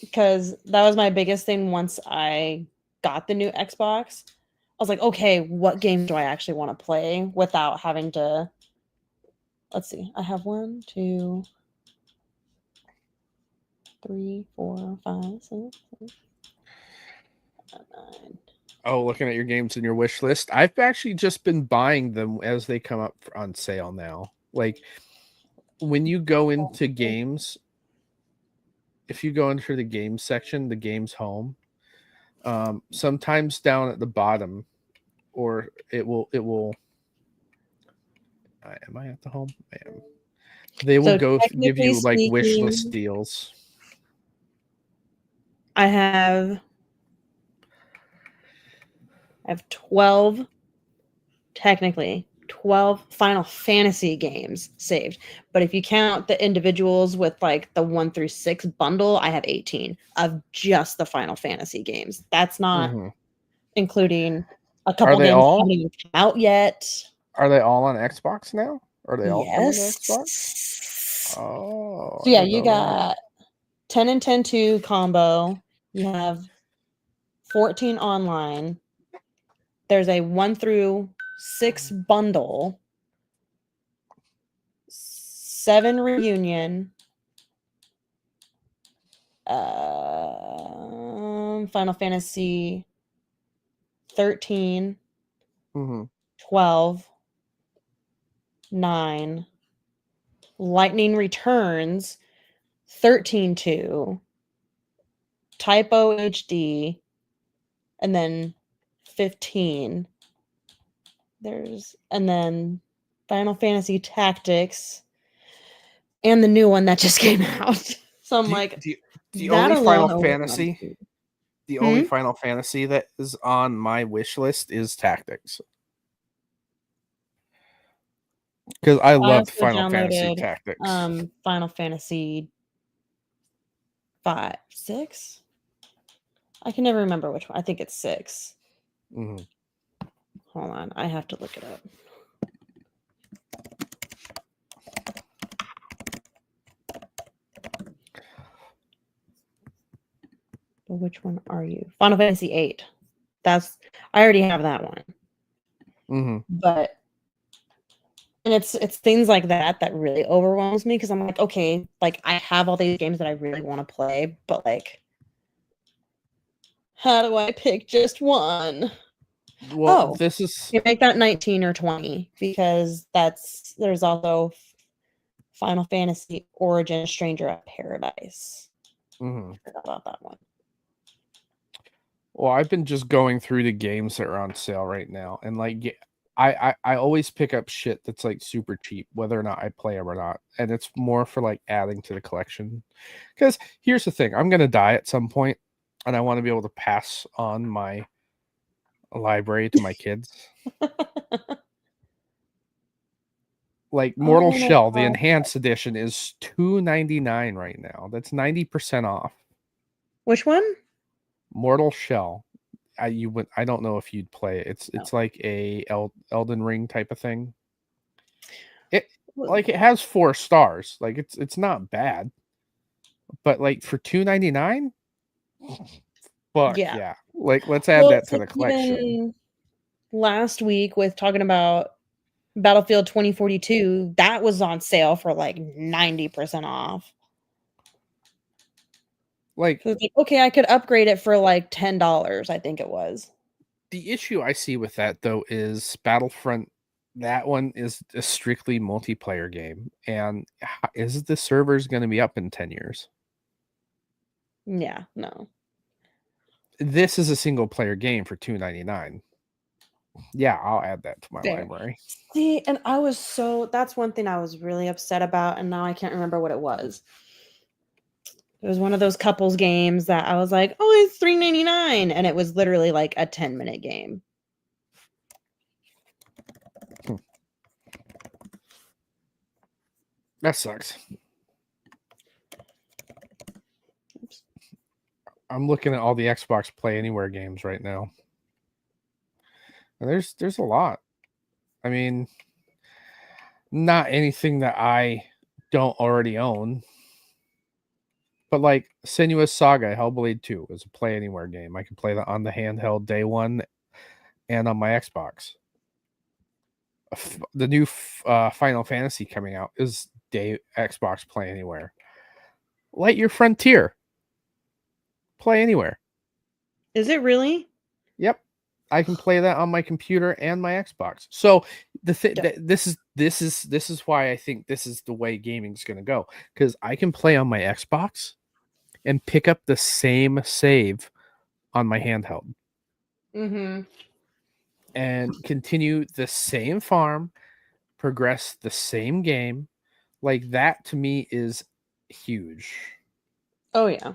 Because that was my biggest thing once I got the new Xbox. I was like, okay, what game do I actually want to play without having to... Let's see. I have 1, 2, 3, 4, 5, 6, 7, 9. Oh, looking at your games in your wish list. I've actually just been buying them as they come up on sale now. Like, when you go into games, if you go into the games section, the games home, sometimes down at the bottom, or it will am I at the home? I am. They will go give you like wish list deals. I have 12 Final Fantasy games saved. But if you count the individuals with like the 1 through 6 bundle, I have 18 of just the Final Fantasy games. That's not including a couple games that haven't even come out yet. Are they all on Xbox now? Are they all coming to Xbox? Oh. So yeah, you got 10 and 10-2 combo. You have 14 online. There's a 1 through 6 bundle, 7 reunion, Final Fantasy 13, 12, 9, Lightning Returns, 13-2, Typo HD, and then 15. And then Final Fantasy Tactics and the new one that just came out. So I'm the only Final Fantasy that is on my wish list is Tactics. Because I love Final Fantasy Tactics. Final Fantasy 5, 6? I can never remember which one. I think it's 6. Hold on. I have to look it up. But which one are you? Final Fantasy 8. I already have that one. But and it's things like that really overwhelms me because I'm like, okay, like I have all these games that I really want to play, but like, how do I pick just one? Well, this is you make that 19 or 20 because there's also Final Fantasy Origin Stranger of Paradise. mm-hmm. I forgot about that one. Well, I've been just going through the games that are on sale right now, and like I always pick up shit that's like super cheap, whether or not I play them or not, and it's more for like adding to the collection. Because here's the thing, I'm gonna die at some point, and I want to be able to pass on my library to my kids. Like Mortal Shell, the enhanced edition is $2.99 right now. That's 90% off. Which one? Mortal Shell. I don't know if you'd play it. It's like a Elden Ring type of thing. It has 4 stars. Like it's not bad. But like for $2.99, fuck yeah. Like let's add that to the collection. Last week with talking about Battlefield 2042, that was on sale for like 90% off. Like, so okay, I could upgrade it for like $10, I think it was. The issue I see with that though is Battlefront. That one is a strictly multiplayer game, and is the servers going to be up in 10 years? Yeah, no. This is a single player game for $2.99. Yeah, I'll add that to my library. See, and that's one thing I was really upset about, and now I can't remember what it was. It was one of those couples games that I was like, oh, it's $3.99, and it was literally like a 10-minute game. That sucks. Oops. I'm looking at all the Xbox Play Anywhere games right now. And there's a lot. I mean, not anything that I don't already own. But like Senua's Saga, Hellblade 2 is a Play Anywhere game. I can play that on the handheld day one and on my Xbox. The new Final Fantasy coming out is day Xbox Play Anywhere. Lightyear Frontier, Play Anywhere. Is it really? Yep, I can play that on my computer and my Xbox. So this is why I think this is the way gaming's going to go, because I can play on my Xbox and pick up the same save on my handheld. Mm-hmm. And continue the same farm, progress the same game. Like that to me is huge. Oh yeah.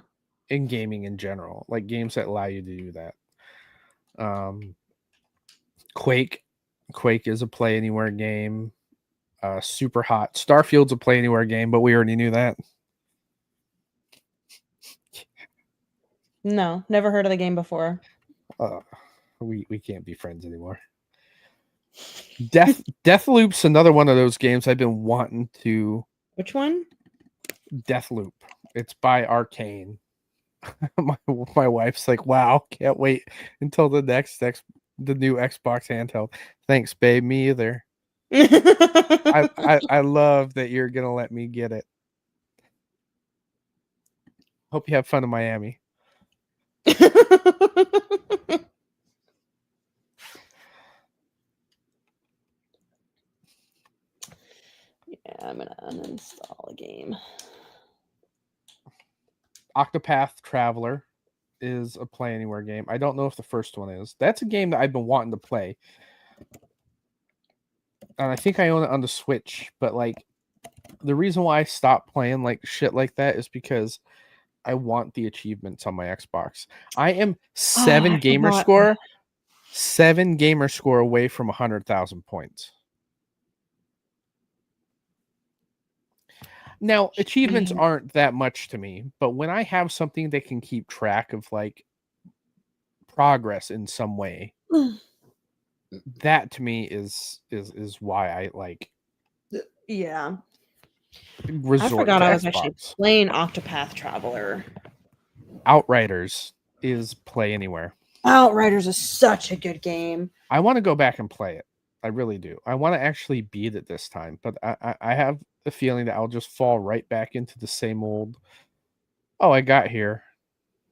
In gaming in general, like games that allow you to do that. Quake is a Play Anywhere game. Super Hot Starfield's a Play Anywhere game, but we already knew that. No, never heard of the game before. We can't be friends anymore. Deathloop's another one of those games I've been wanting to. Which one? Deathloop. It's by Arcane. my wife's like, wow, can't wait until the new Xbox handheld. Thanks, babe. Me either. I love that you're gonna let me get it. Hope you have fun in Miami. Yeah, I'm gonna uninstall a game. Octopath Traveler is a Play Anywhere game. I don't know if the first one is. That's a game that I've been wanting to play. And I think I own it on the Switch, but like the reason why I stopped playing like shit like that is because I want the achievements on my Xbox. I am 7 gamer score away from 100,000 points. Now, achievements aren't that much to me, but when I have something that can keep track of like progress in some way, that to me is why I like. Yeah. I forgot I was actually playing Octopath Traveler. Outriders is Play Anywhere. Outriders is such a good game. I want to go back and play it. I really do. I want to actually beat it this time, but I have the feeling that I'll just fall right back into the same old, I got here,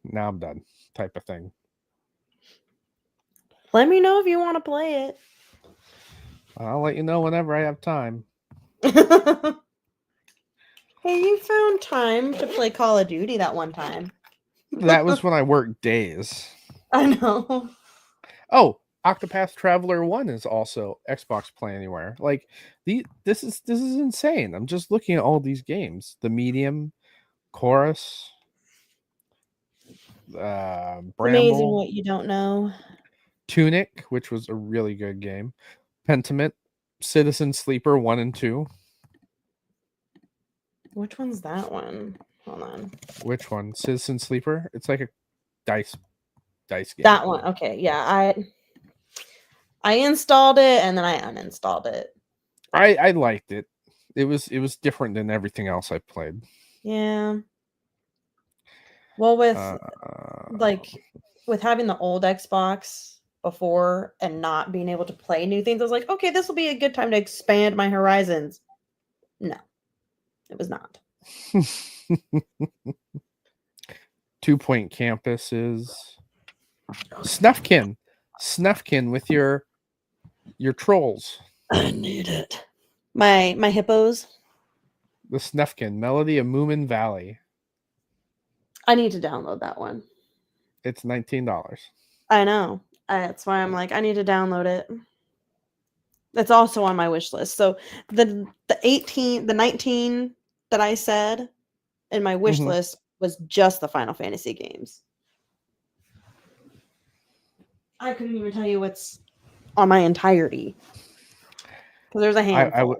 now I'm done type of thing. Let me know if you want to play it. I'll let you know whenever I have time. Hey, you found time to play Call of Duty that one time. That was when I worked days. I know. Oh, Octopath Traveler 1 is also Xbox Play Anywhere. Like this is insane. I'm just looking at all these games. The Medium, Chorus, It's Bramble, amazing what you don't know. Tunic, which was a really good game. Pentiment, Citizen Sleeper 1 and 2. Which one's that one? Hold on. Which one? Citizen Sleeper? It's like a dice game. That one. Okay, yeah. I installed it and then I uninstalled it. I liked it. It was different than everything else I played. Yeah. Well, with with having the old Xbox before and not being able to play new things, I was like, okay, this will be a good time to expand my horizons. No, it was not. 2 Point Campus is Snuffkin with your trolls. I need it. My hippos. The Snuffkin, Melody of Moomin Valley. I need to download that one. It's $19. I know. That's why I'm like, I need to download it. It's also on my wish list. So the 19 that I said in my wish list was just the Final Fantasy games. I couldn't even tell you what's on my entirety. Because there's a handful.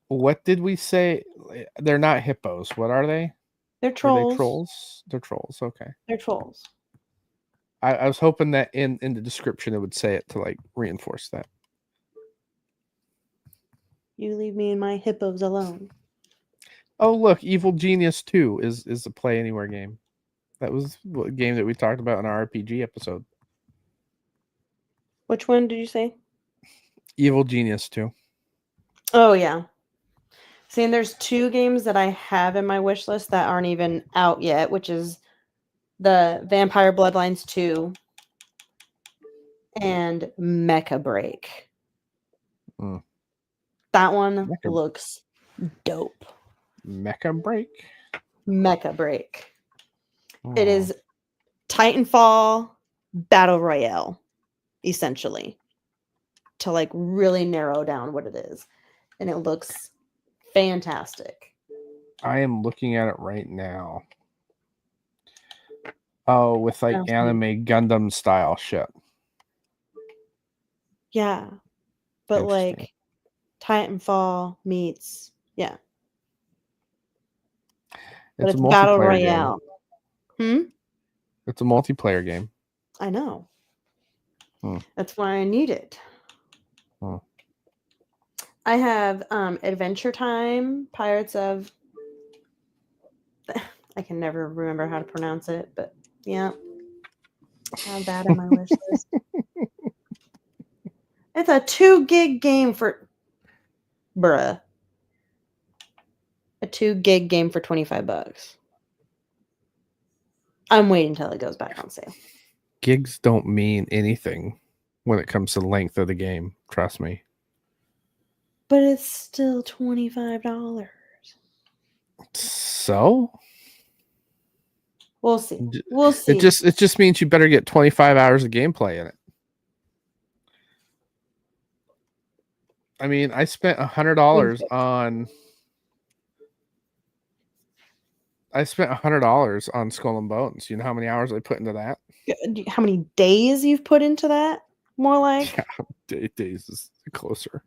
What did we say? They're not hippos. What are they? They're trolls. Are they trolls? They're trolls. Okay. They're trolls. I was hoping that in the description it would say it to like reinforce that. You leave me and my hippos alone. Oh, look, Evil Genius 2 is a Play Anywhere game. That was a game that we talked about in our RPG episode. Which one did you say? Evil Genius 2. Oh, yeah. See, and there's 2 games that I have in my wish list that aren't even out yet, which is the Vampire Bloodlines 2 and Mecha Break. That one looks dope. Mecha Break? Mecha Break. It is Titanfall Battle Royale, essentially, to like really narrow down what it is. And it looks fantastic. I am looking at it right now. Oh, with like anime Gundam style shit. Yeah. But like Titanfall meets, yeah. But it's Battle Royale. It's a multiplayer game. I know. That's why I need it. I have Adventure Time, Pirates of... I can never remember how to pronounce it, but yeah. I have that in my wish list. It's a 2 gig game for... Bruh. A 2 gig game for $25. I'm waiting until it goes back on sale. Gigs don't mean anything when it comes to the length of the game. Trust me. But it's still $25. So? We'll see. We'll see. It just means you better get 25 hours of gameplay in it. I mean, I spent $100 on... Skull and Bones. You know how many hours I put into that? How many days you've put into that? More like? Yeah, days is closer.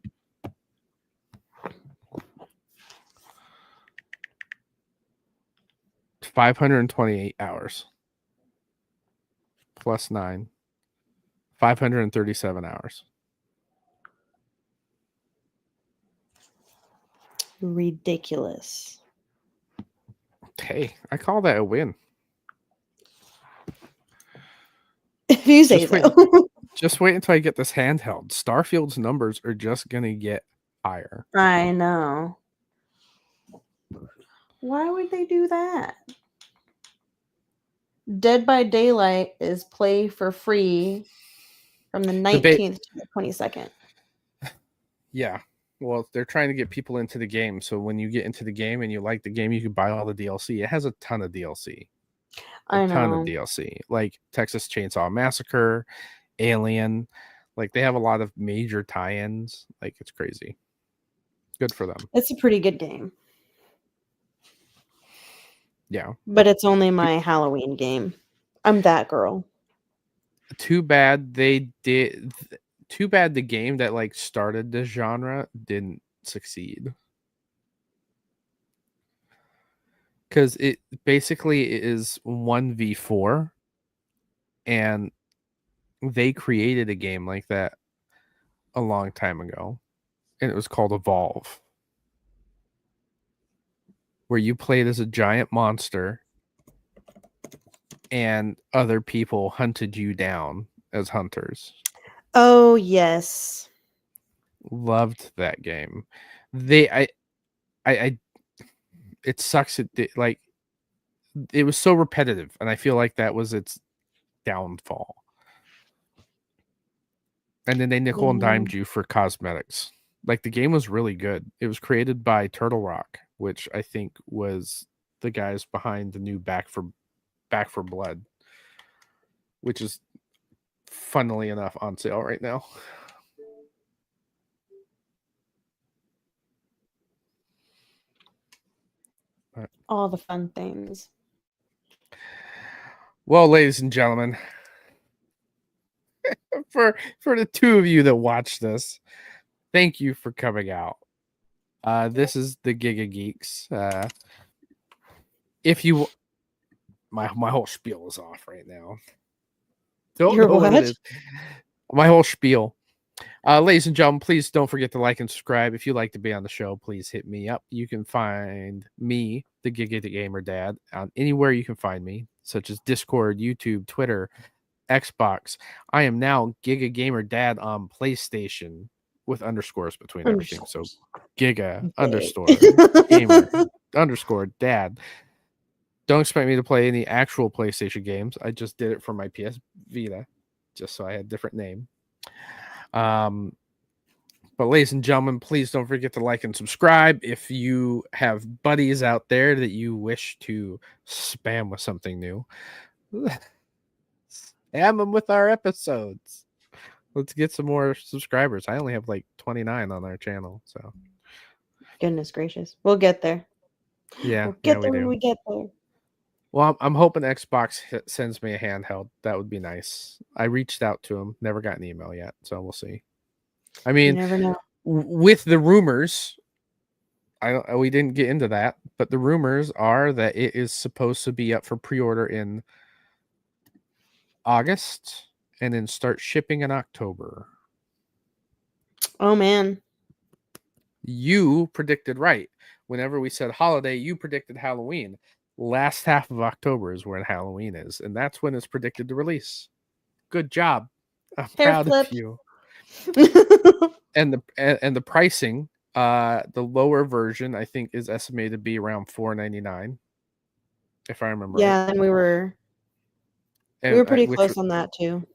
$528 hours. Plus 9. 537 hours. Ridiculous. Hey, I call that a win. If you say so. Just wait until I get this handheld. Starfield's numbers are just going to get higher. I know. Why would they do that? Dead by Daylight is play for free from the 19th to the 22nd. Yeah. Well, they're trying to get people into the game. So when you get into the game and you like the game, you can buy all the DLC. It has a ton of DLC. A ton of DLC. Like Texas Chainsaw Massacre, Alien. Like they have a lot of major tie-ins. Like it's crazy. Good for them. It's a pretty good game. Yeah. But it's only my Halloween game. I'm that girl. Too bad they did. Too bad the game that like started this genre didn't succeed. Because it basically is 1v4, and they created a game like that a long time ago, and it was called Evolve, where you played as a giant monster and other people hunted you down as hunters. Oh, yes. Loved that game. It sucks. Like it was so repetitive, and I feel like that was its downfall. And then they nickel and dimed you for cosmetics. Like the game was really good. It was created by Turtle Rock, which I think was the guys behind the new Back for Blood, which is funnily enough on sale right now. All the fun things. Well, ladies and gentlemen, for the two of you that watch this, thank you for coming out. This is the Giga Geeks. If you, my whole spiel is off right now. Don't know what it is. My whole spiel. Ladies and gentlemen, please don't forget to like and subscribe. If you'd like to be on the show, please hit me up. You can find me, the Giga the Gamer Dad, on anywhere you can find me, such as Discord, YouTube, Twitter, Xbox. I am now Giga Gamer Dad on PlayStation with underscores between everything. So Giga underscore Gamer underscore Dad. Don't expect me to play any actual PlayStation games. I just did it for my PS Vita, just so I had a different name. But ladies and gentlemen, please don't forget to like and subscribe. If you have buddies out there that you wish to spam with something new, spam them with our episodes. Let's get some more subscribers. I only have like 29 on our channel, so goodness gracious, we'll get there. Yeah, we'll get there when we get there. Well, I'm hoping Xbox sends me a handheld. That would be nice. I reached out to him, never got an email yet, so we'll see. I mean, you never know. With the rumors, we didn't get into that, but the rumors are that it is supposed to be up for pre-order in August and then start shipping in October. Oh, man. You predicted right. Whenever we said holiday, you predicted Halloween. Last half of October is when Halloween is, and that's when it's predicted to release. Good job. I'm proud of you. And the pricing, the lower version I think is estimated to be around $499, if I remember. Yeah, right. And we were pretty close on that too.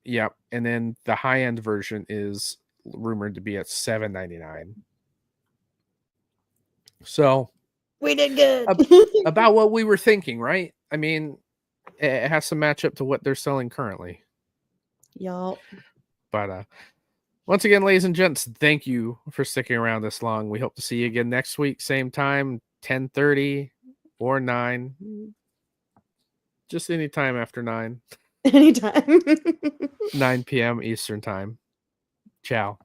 Yep. And then the high end version is rumored to be at $799. So we did good. About what we were thinking, right? I mean, it has to match up to what they're selling currently. Y'all. But once again, ladies and gents, thank you for sticking around this long. We hope to see you again next week, same time, 10:30 or 9. Just any time after 9. Anytime. 9 p.m. Eastern time. Ciao.